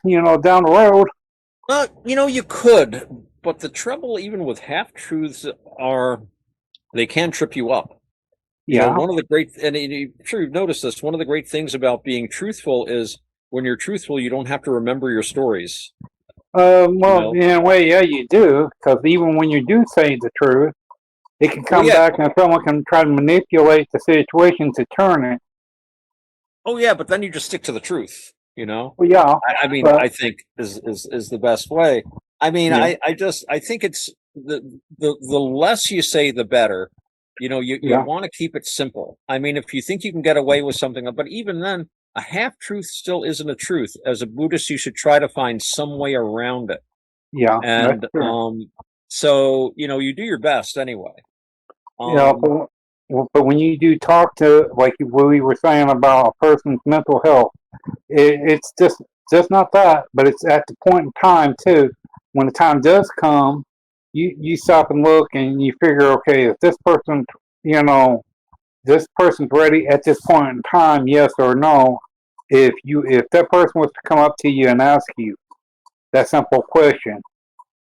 down the road. You could, but the trouble, even with half truths, are they can trip you up. Yeah. One of the great, and I'm sure you've noticed this, one of the great things about being truthful is when you're truthful, you don't have to remember your stories. Well, in a way, yeah, you do, because even when you do say the truth, it can come back and someone can try to manipulate the situation to turn it. Oh yeah, but then you just stick to the truth, Well, yeah. I think is the best way. I think it's the less you say, the better. You want to keep it simple. If you think you can get away with something, but even then, a half truth still isn't a truth. As a Buddhist, you should try to find some way around it. Yeah. And so you do your best anyway. But when you do talk to, like we were saying about a person's mental health, it's just not that, but it's at the point in time too. When the time does come, you stop and look and you figure, okay, if this person, this person's ready at this point in time, yes or no. If that person was to come up to you and ask you that simple question,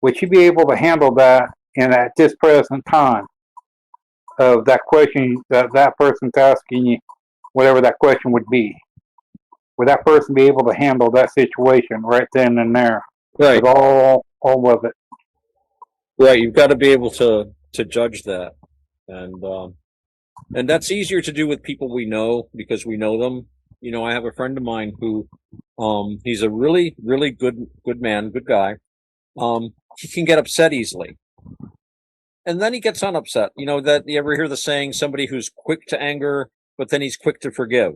would you be able to handle that at this present time of that question that person's asking you, whatever that question would be? Would that person be able to handle that situation right then and there? Right. With all of it. Right. You've got to be able to judge that. And that's easier to do with people we know because we know them. I have a friend of mine who, he's a really, really good man, good guy. He can get upset easily. And then he gets unupset. That you ever hear the saying, somebody who's quick to anger, but then he's quick to forgive.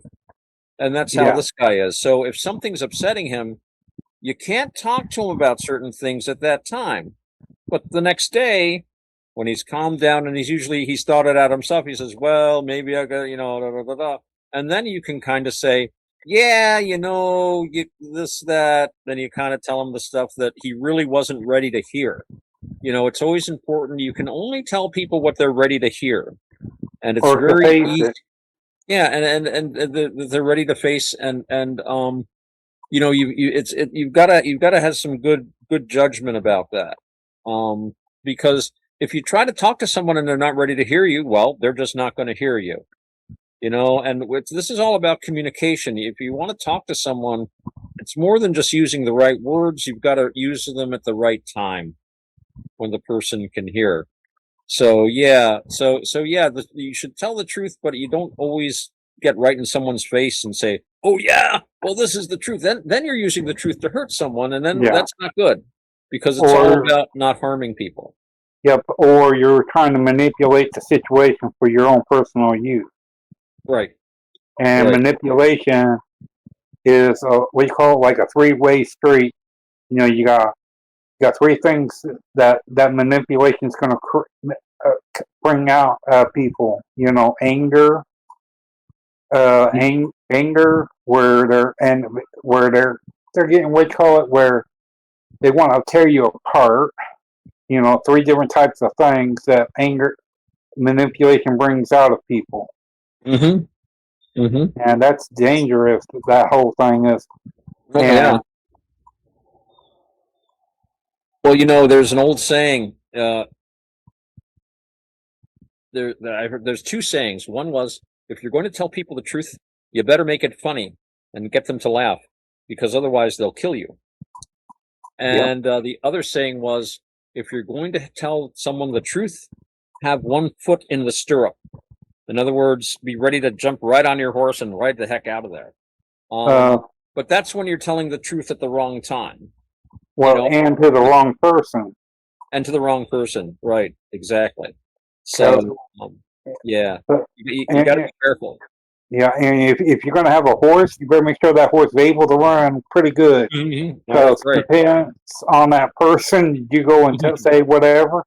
And that's how this guy is. So if something's upsetting him, you can't talk to him about certain things at that time. But the next day, when he's calmed down and he's thought it out himself, he says, well, maybe I got, da, da, da, da. And then you can kind of say, yeah, this, that. Then you kind of tell him the stuff that he really wasn't ready to hear. It's always important. You can only tell people what they're ready to hear. And it's very easy. Yeah, and they're ready to face you've got to have some good judgment about that. Because if you try to talk to someone and they're not ready to hear you, well, they're just not going to hear you. And this is all about communication. If you want to talk to someone, it's more than just using the right words. You've got to use them at the right time when the person can hear. So yeah, yeah, you should tell the truth, but you don't always get right in someone's face and say, "Oh yeah, well this is the truth." Then you're using the truth to hurt someone, and then Yeah. that's not good because it's all Or about not harming people. yep. Or you're trying to manipulate the situation for your own personal use. Right, And right. manipulation is what you call it, like a three-way street. You know, you got three things that manipulation is going to bring out people. You know, anger, where they're getting what you call it, where they want to tear you apart. You know, three different types of things that anger manipulation brings out of people, Mm-hmm. Mm-hmm. and that's dangerous. That whole thing is, Oh yeah. and Well, there's an old saying. I've heard, there's two sayings. One was, if you're going to tell people the truth, you better make it funny and get them to laugh, because otherwise they'll kill you. yep, And the other saying was, if you're going to tell someone the truth, have one foot in the stirrup. In other words, be ready to jump right on your horse and ride the heck out of there. uh, But that's when you're telling the truth at the wrong time, you well, know, and to the wrong person, and to the wrong person. Right, exactly. because So, yeah, you got to and, be careful. yeah, and if you're going to have a horse, you better make sure that horse is able to run pretty good. Mm-hmm. That's Because right. depends on that person, you go and say whatever.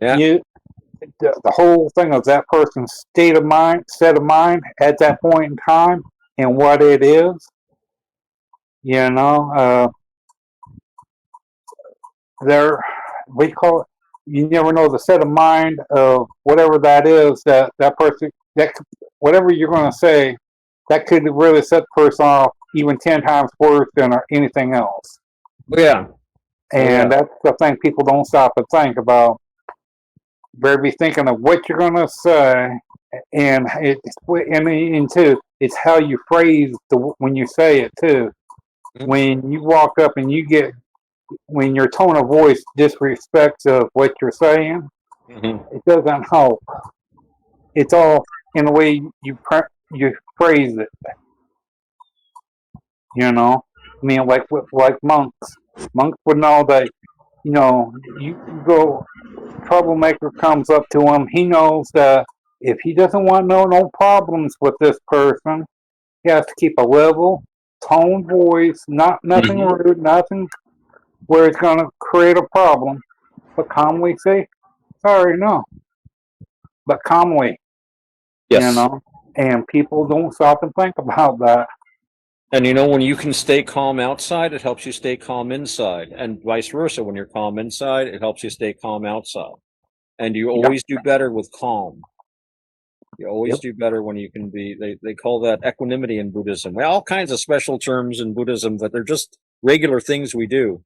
Yeah. You the whole thing of that person's set of mind at that point in time, and what it is. You know, they're we call it. You never know the set of mind of whatever that is that person whatever you're going to say that could really set the person off even 10 times worse than anything else. Oh yeah. Oh yeah. And that's the thing people don't stop and think about. Better be thinking of what you're going to say, and too, it's how you phrase when you say it too. Mm-hmm. When you walk up and when your tone of voice disrespects of what you're saying, Mm-hmm. it doesn't help. It's all in the way you phrase it. You know, I mean, like monks. Monks would know that. You know, you go troublemaker comes up to him. He knows that if he doesn't want no problems with this person, he has to keep a level tone voice, nothing Mm-hmm. rude, nothing where it's going to create a problem, but calmly say, sorry, no, but calmly, you Yes. know, and people don't stop and think about that. And when you can stay calm outside, it helps you stay calm inside, and vice versa. When you're calm inside, it helps you stay calm outside. And you Yep, always do better with calm. You always yep. do better when you can be. They call that equanimity in Buddhism. Well, all kinds of special terms in Buddhism, but they're just regular things we do.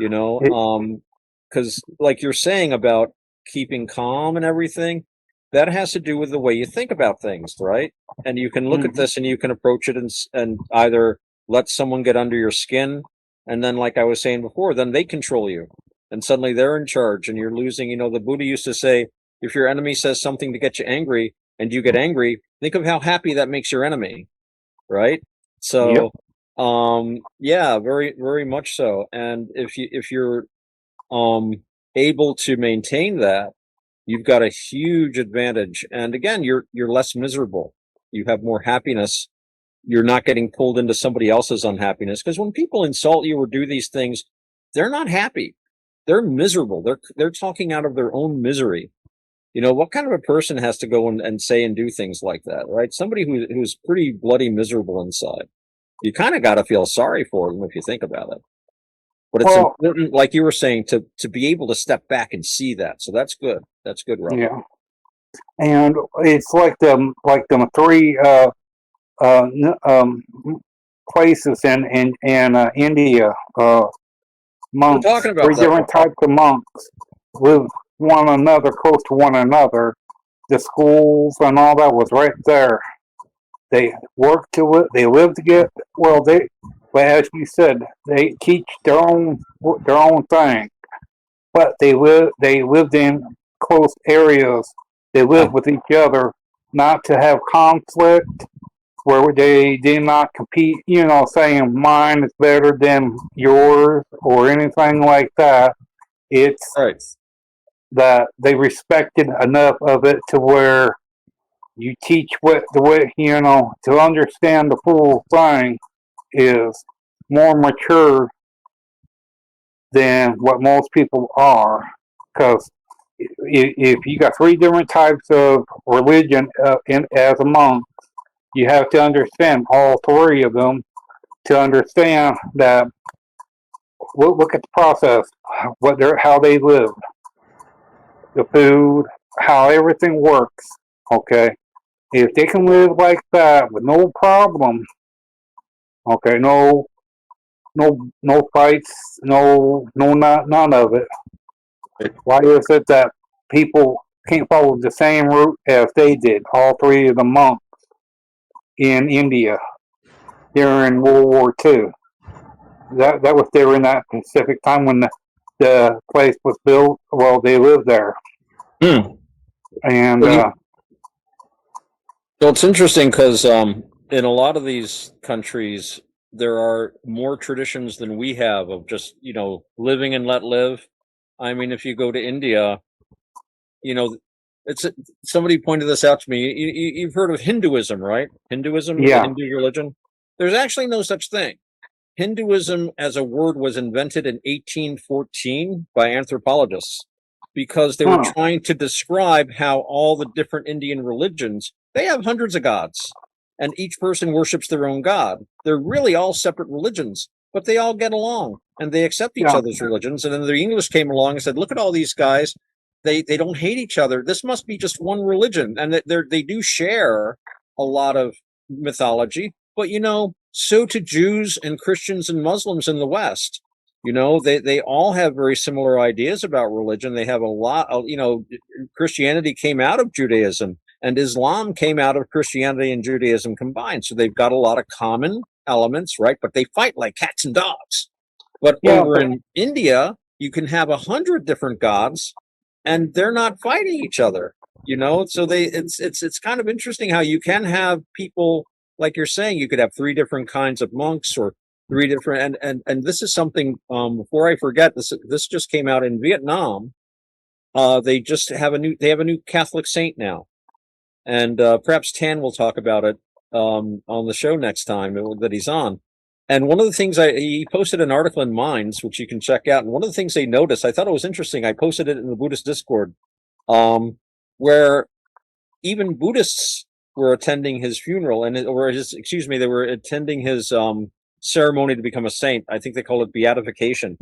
You know, It, because like you're saying about keeping calm and everything, that has to do with the way you think about things, right? And you can look at mm-hmm, this and you can approach it and either let someone get under your skin, and then like I was saying before, then they control you, and suddenly they're in charge, and you're losing. The Buddha used to say, if your enemy says something to get you angry and you get angry, think of how happy that makes your enemy, right? yep. So yeah, very very much so. And if you're um able to maintain that, you've got a huge advantage. And again, you're less miserable. You have more happiness. You're not getting pulled into somebody else's unhappiness, because when people insult you or do these things, they're not happy. They're miserable. They're talking out of their own misery. What kind of a person has to go and say and do things like that, right? Somebody who's pretty bloody miserable inside. You kind of got to feel sorry for them if you think about it. But it's Well, important, like you were saying, to be able to step back and see that. So that's good. That's good, Rob. yeah. And it's like them three uh, places in India. We're Monks, talking about three that. different types of monks live one another, close to one another. The schools and all that was right there. They work to it. They live together. Well, but as you said, they teach their own thing. But they lived in close areas. They live with each other, not to have conflict where they do not compete, saying mine is better than yours or anything like that. It's Right. that they respected enough of it to where you teach what the way, to understand the full thing is more mature than what most people are. Because if you got three different types of religion as a monk, you have to understand all three of them to understand that. Look at the process, how they live, the food, how everything works. Okay, if they can live like that with no problem, okay, no fights, none of it. Why is it that people can't follow the same route as they did? All three of the monks in India during World War II. That was during that specific time when the place was built. Well, they lived there, and Well, well, it's interesting because in a lot of these countries, there are more traditions than we have of just, living and let live. I mean, if you go to India, you know, it's somebody pointed this out to me. You've heard of Hinduism, right? Hinduism, the yeah, Hindu religion. There's actually no such thing. Hinduism as a word was invented in 1814 by anthropologists because they were huh, trying to describe how all the different Indian religions, they have hundreds of gods and each person worships their own god. They're really all separate religions, but they all get along and they accept each yeah, other's religions. And then the English came along and said, look at all these guys. They don't hate each other. This must be just one religion. And they do share a lot of mythology, but so to Jews and Christians and Muslims in the West. They all have very similar ideas about religion. They have a lot of, Christianity came out of Judaism and Islam came out of Christianity and Judaism combined. So they've got a lot of common elements, right? But they fight like cats and dogs. But yeah. over But in India, you can have 100 different gods and they're not fighting each other. So it's kind of interesting how you can have people like you're saying, you could have three different kinds of monks or three different and this is something before I forget, this just came out in Vietnam. They have a new Catholic saint now. And perhaps Tan will talk about it on the show next time that he's on. And one of the things he posted an article in Minds, which you can check out. And one of the things they noticed, I thought it was interesting. I posted it in the Buddhist Discord, where even Buddhists were attending his funeral they were attending his ceremony to become a saint. I think they call it beatification.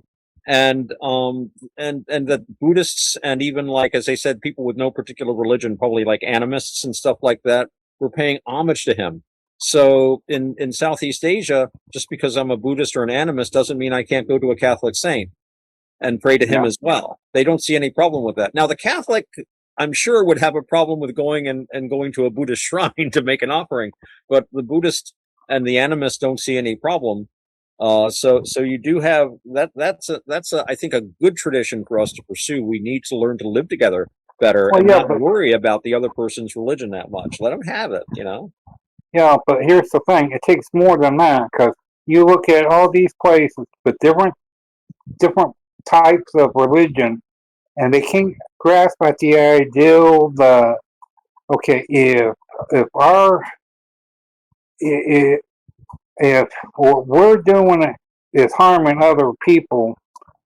And that Buddhists and even like, as I said, people with no particular religion, probably like animists and stuff like that, were paying homage to him. So in Southeast Asia, just because I'm a Buddhist or an animist doesn't mean I can't go to a Catholic saint and pray to him yeah, as well. They don't see any problem with that. Now, the Catholic, I'm sure, would have a problem with going and going to a Buddhist shrine to make an offering, but the Buddhist and the animist don't see any problem. So you do have that. That's I think a good tradition for us to pursue. We need to learn to live together better well, and yeah, not worry about the other person's religion that much. Let them have it. but here's the thing: it takes more than that because you look at all these places with different types of religion, and they can't grasp at the ideal that okay, if our if, if what we're doing is harming other people,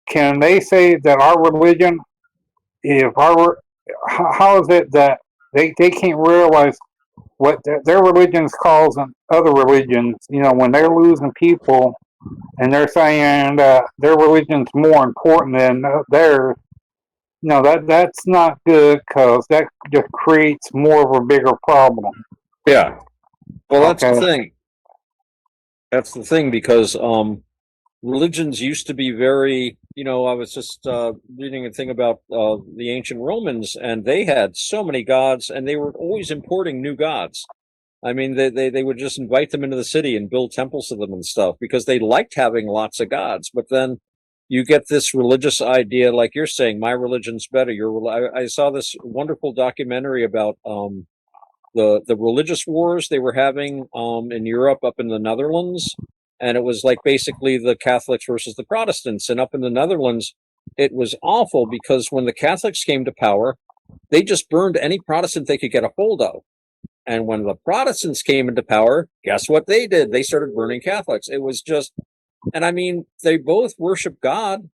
can they say that our religion, if our how is it that they can't realize what their religion's causing other religions, when they're losing people and they're saying their religion's more important than theirs, that's not good because that just creates more of a bigger problem. Yeah. Well, that's the Okay. thing. That's the thing because religions used to be very. I was just reading a thing about the ancient Romans, and they had so many gods, and they were always importing new gods. I mean, they would just invite them into the city and build temples to them and stuff because they liked having lots of gods. But then you get this religious idea, like you're saying, my religion's better. I saw this wonderful documentary about the religious wars they were having in Europe, up in the Netherlands, and it was like basically the Catholics versus the Protestants. And up in the Netherlands, it was awful because when the Catholics came to power, they just burned any Protestant they could get a hold of. And when the Protestants came into power, guess what they did? They started burning Catholics. It was just, and I mean, they both worship God.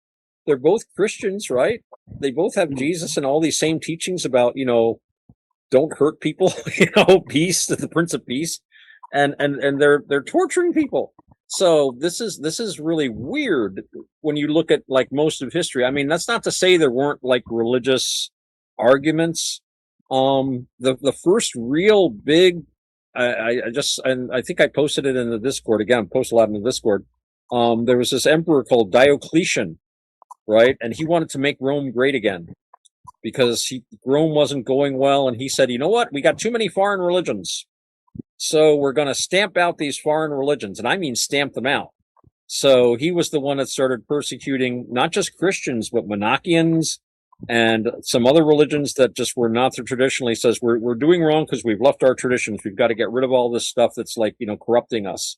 They're both Christians, right? They both have Jesus and all these same teachings about, don't hurt people, peace, the Prince of Peace, and they're torturing people. So this is really weird when you look at like most of history. I mean, that's not to say there weren't like religious arguments. The first real big, I think I posted it in the Discord again. I post a lot in the Discord. There was this emperor called Diocletian, right? And he wanted to make Rome great again because Rome wasn't going well. And he said, you know what? We got too many foreign religions. So we're going to stamp out these foreign religions. And I mean, stamp them out. So he was the one that started persecuting not just Christians, but Monarchians and some other religions that just were not the traditional. He says, we're doing wrong because we've left our traditions. We've got to get rid of all this stuff that's like, corrupting us.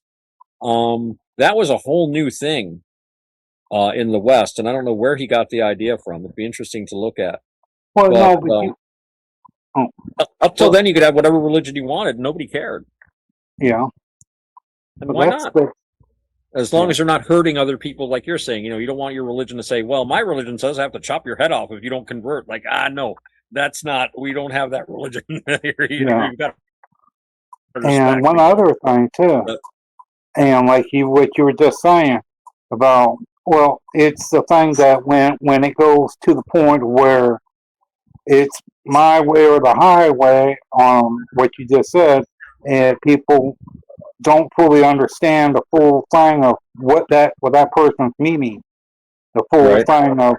That was a whole new thing in the West. And I don't know where he got the idea from. It'd be interesting to look at. Well, But, no, up till then, you could have whatever religion you wanted. Nobody cared. yeah. And But why that's not? the, As long as you're not hurting other people, like you're saying, you don't want your religion to say, well, my religion says I have to chop your head off if you don't convert. Like, no, that's not, we don't have that religion. Yeah. You've got and one other thing too, and like what you were just saying about, well, it's the thing that when it goes to the point where it's my way or the highway on what you just said, and people don't fully understand the full thing of what that person's meaning, the full Right. thing of,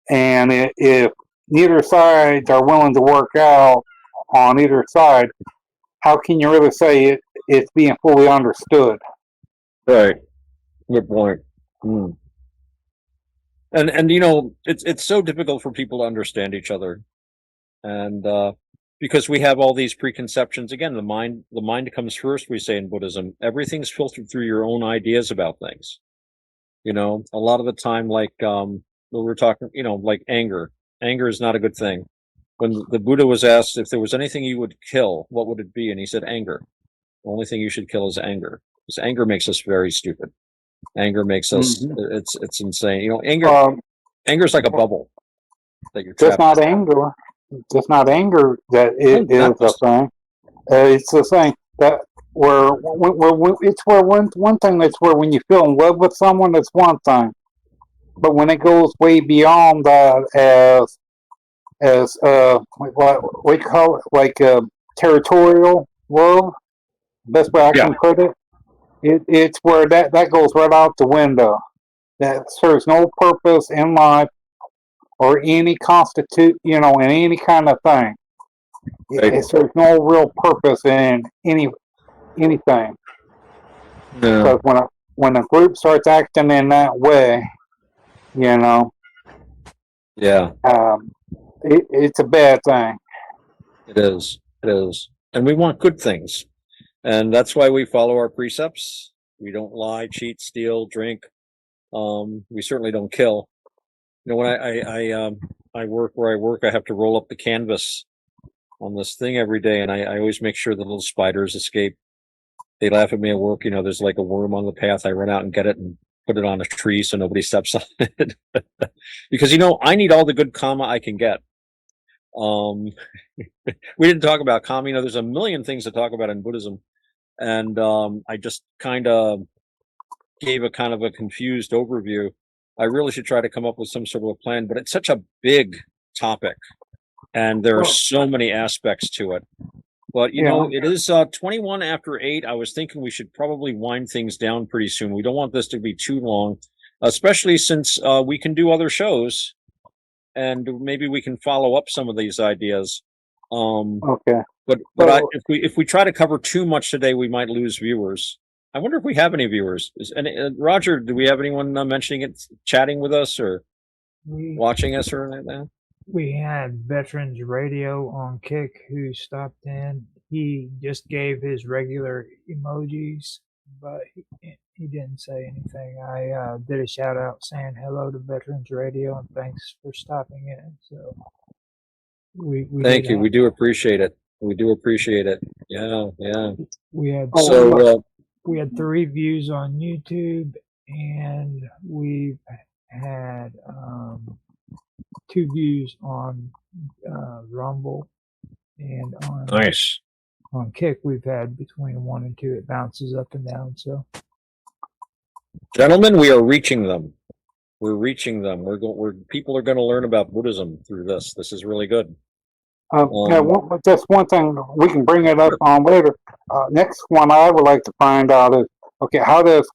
and if neither sides are willing to work out on either side, how can you really say it's being fully understood? Right. Good point. Hmm. And it's so difficult for people to understand each other, and because we have all these preconceptions. Again, the mind comes first. We say in Buddhism, everything's filtered through your own ideas about things. A lot of the time, like we were talking, like anger. Anger is not a good thing. When the Buddha was asked if there was anything you would kill, what would it be? And he said, anger. The only thing you should kill is anger, because anger makes us very stupid. Anger makes us, it's insane. Anger is like a bubble that you're Just trapped. not anger. Just not anger that it is the thing. It's the thing that it's where one thing that's where when you feel in love with someone, that's one thing. But when it goes way beyond that, as what we call it, like territorial love, best way I can put it, it's where that goes right out the window. That serves no purpose in life or any in any kind of thing. It serves no real purpose in anything. Because when a group starts acting in that way, Yeah. It's a bad thing. It is. It is. And we want good things. And that's why we follow our precepts. We don't lie, cheat, steal, drink. We certainly don't kill. When I work where I work, I have to roll up the canvas on this thing every day, and I always make sure the little spiders escape. They laugh at me at work. There's like a worm on the path. I run out and get it and put it on a tree so nobody steps on it. Because I need all the good karma I can get. We didn't talk about karma. There's a million things to talk about in Buddhism, and I just kind of gave a kind of a confused overview. I really should try to come up with some sort of a plan, but it's such a big topic, and there are so many aspects to it. But it is 21 after 8. I was thinking we should probably wind things down pretty soon. We don't want this to be too long, especially since we can do other shows, and maybe we can follow up some of these ideas. Okay. But if we try to cover too much today, we might lose viewers. I wonder if we have any viewers. Roger, do we have anyone mentioning it, chatting with us or We watching us or anything like that? we had Veterans Radio on Kick who stopped in. He just gave his regular emojis, but he didn't say anything. I did a shout out saying hello to Veterans Radio and thanks for stopping in. So we Thank did you. have, We do appreciate it. We do appreciate it. Yeah, yeah. we had So, we had 3 views on YouTube, and we've had 2 views on Rumble, and nice. on Kick we've had between 1 and 2. It bounces up and down. So, Gentlemen, we are reaching them. We're reaching them. People are going to learn about Buddhism through this. This is really good. Yeah, just one thing, we can bring it up on later. Next one I would like to find out is, okay, how does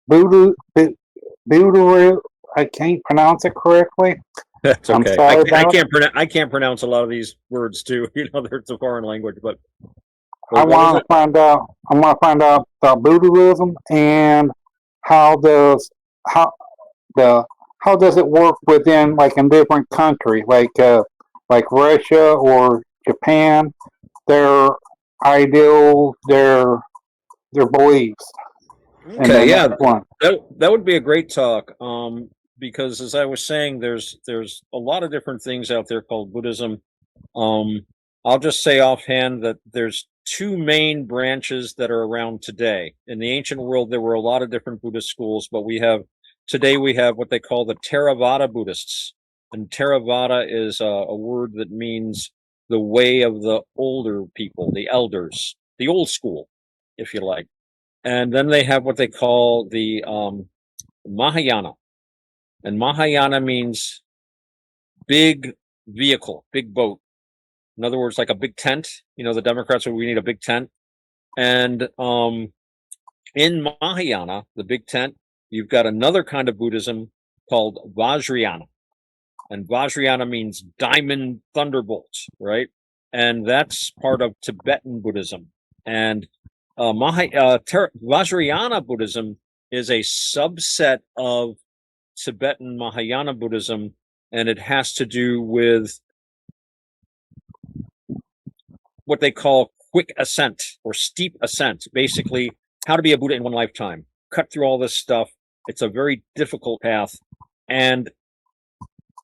Buddha, I can't pronounce it correctly. That's I'm okay. sorry about it. I can't pronounce a lot of these words too. It's a foreign language, but I want to find out about Buddhism and how does how does it work within, like, in different countries, like Russia or Japan, their ideals, their beliefs. Okay, yeah, One. that would be a great talk. Because as I was saying, there's a lot of different things out there called Buddhism. I'll just say offhand that there's 2 main branches that are around today. In the ancient world, there were a lot of different Buddhist schools, but today we have what they call the Theravada Buddhists. And Theravada is a word that means the way of the older people, the elders, the old school, if you like. And then they have what they call the Mahayana. And Mahayana means big vehicle, big boat. In other words, like a big tent. The Democrats, we need a big tent. And in Mahayana, the big tent, you've got another kind of Buddhism called Vajrayana. And Vajrayana means diamond thunderbolt, right? And that's part of Tibetan Buddhism. And Vajrayana Buddhism is a subset of Tibetan Mahayana Buddhism, and it has to do with what they call quick ascent or steep ascent. Basically, how to be a Buddha in one lifetime. Cut through all this stuff. It's a very difficult path, and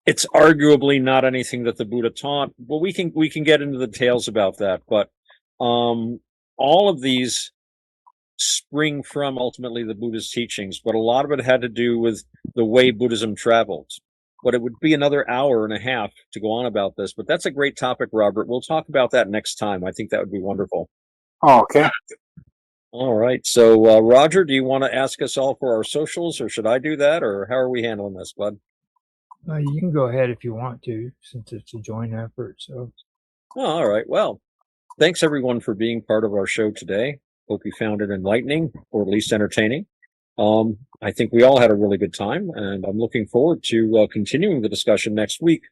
it's arguably not anything that the Buddha taught. Well, we can get into the details about that, but all of these spring from ultimately the Buddha's teachings, but a lot of it had to do with the way Buddhism traveled. But it would be another hour and a half to go on about this. But that's a great topic, Robert. We'll talk about that next time. I think that would be wonderful. Okay. All right. So, Roger, do you want to ask us all for our socials, or should I do that, or how are we handling this, bud? you can go ahead if you want to, since it's a joint effort. So, all right. Well, thanks everyone for being part of our show today. Hope you found it enlightening, or at least entertaining. I think we all had a really good time, and I'm looking forward to continuing the discussion next week.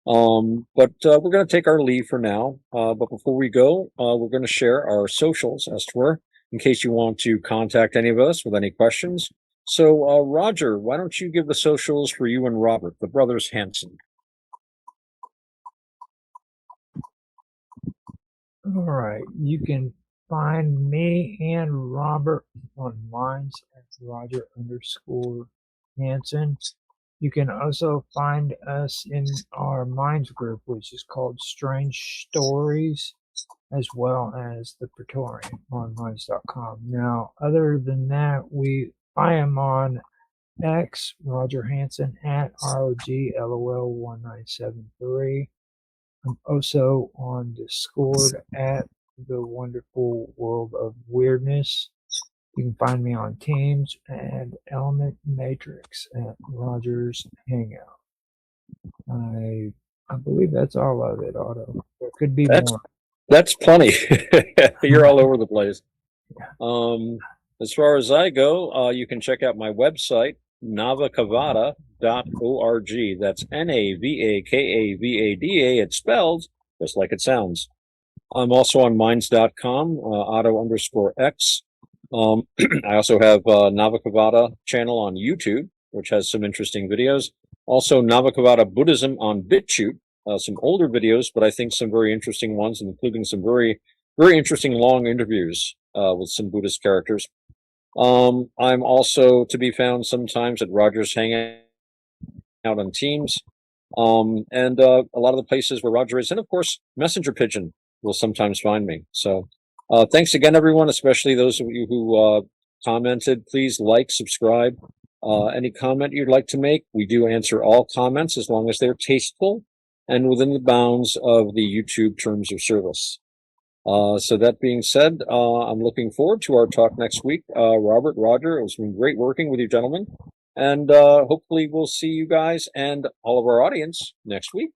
But we're going to take our leave for now. But before we go, we're going to share our socials, as it were, in case you want to contact any of us with any questions. So, Roger, why don't you give the socials for you and Robert, the brothers Hanson? all right, you can find me and Robert on Minds at Roger_Hanson. You can also find us in our Minds group, which is called Strange Stories, as well as the Praetorian on Minds.com. Now, other than that, I am on X, Roger Hanson at ROGLOL1973. I'm also on Discord at The Wonderful World of Weirdness. You can find me on Teams and Element Matrix at Roger's Hangout. I believe that's all of it, Otto. There could be more. That's plenty. You're all over the place. As far as I go, you can check out my website, navakavada.org. That's NAVAKAVADA. It's spelled just like it sounds. I'm also on minds.com, Otto_X. I also have Navakavada channel on YouTube, which has some interesting videos. Also, Navakavada Buddhism on BitChute, some older videos, but I think some very interesting ones, including some very interesting long interviews with some Buddhist characters. I'm also to be found sometimes at Roger's Hangout on Teams, and a lot of the places where Roger is, and of course, Messenger Pigeon will sometimes find me. So, thanks again, everyone, especially those of you who commented. Please like, subscribe. Any comment you'd like to make, we do answer all comments as long as they're tasteful and within the bounds of the YouTube terms of service. So that being said, I'm looking forward to our talk next week. Robert, Roger, it was been great working with you gentlemen. And hopefully we'll see you guys and all of our audience next week.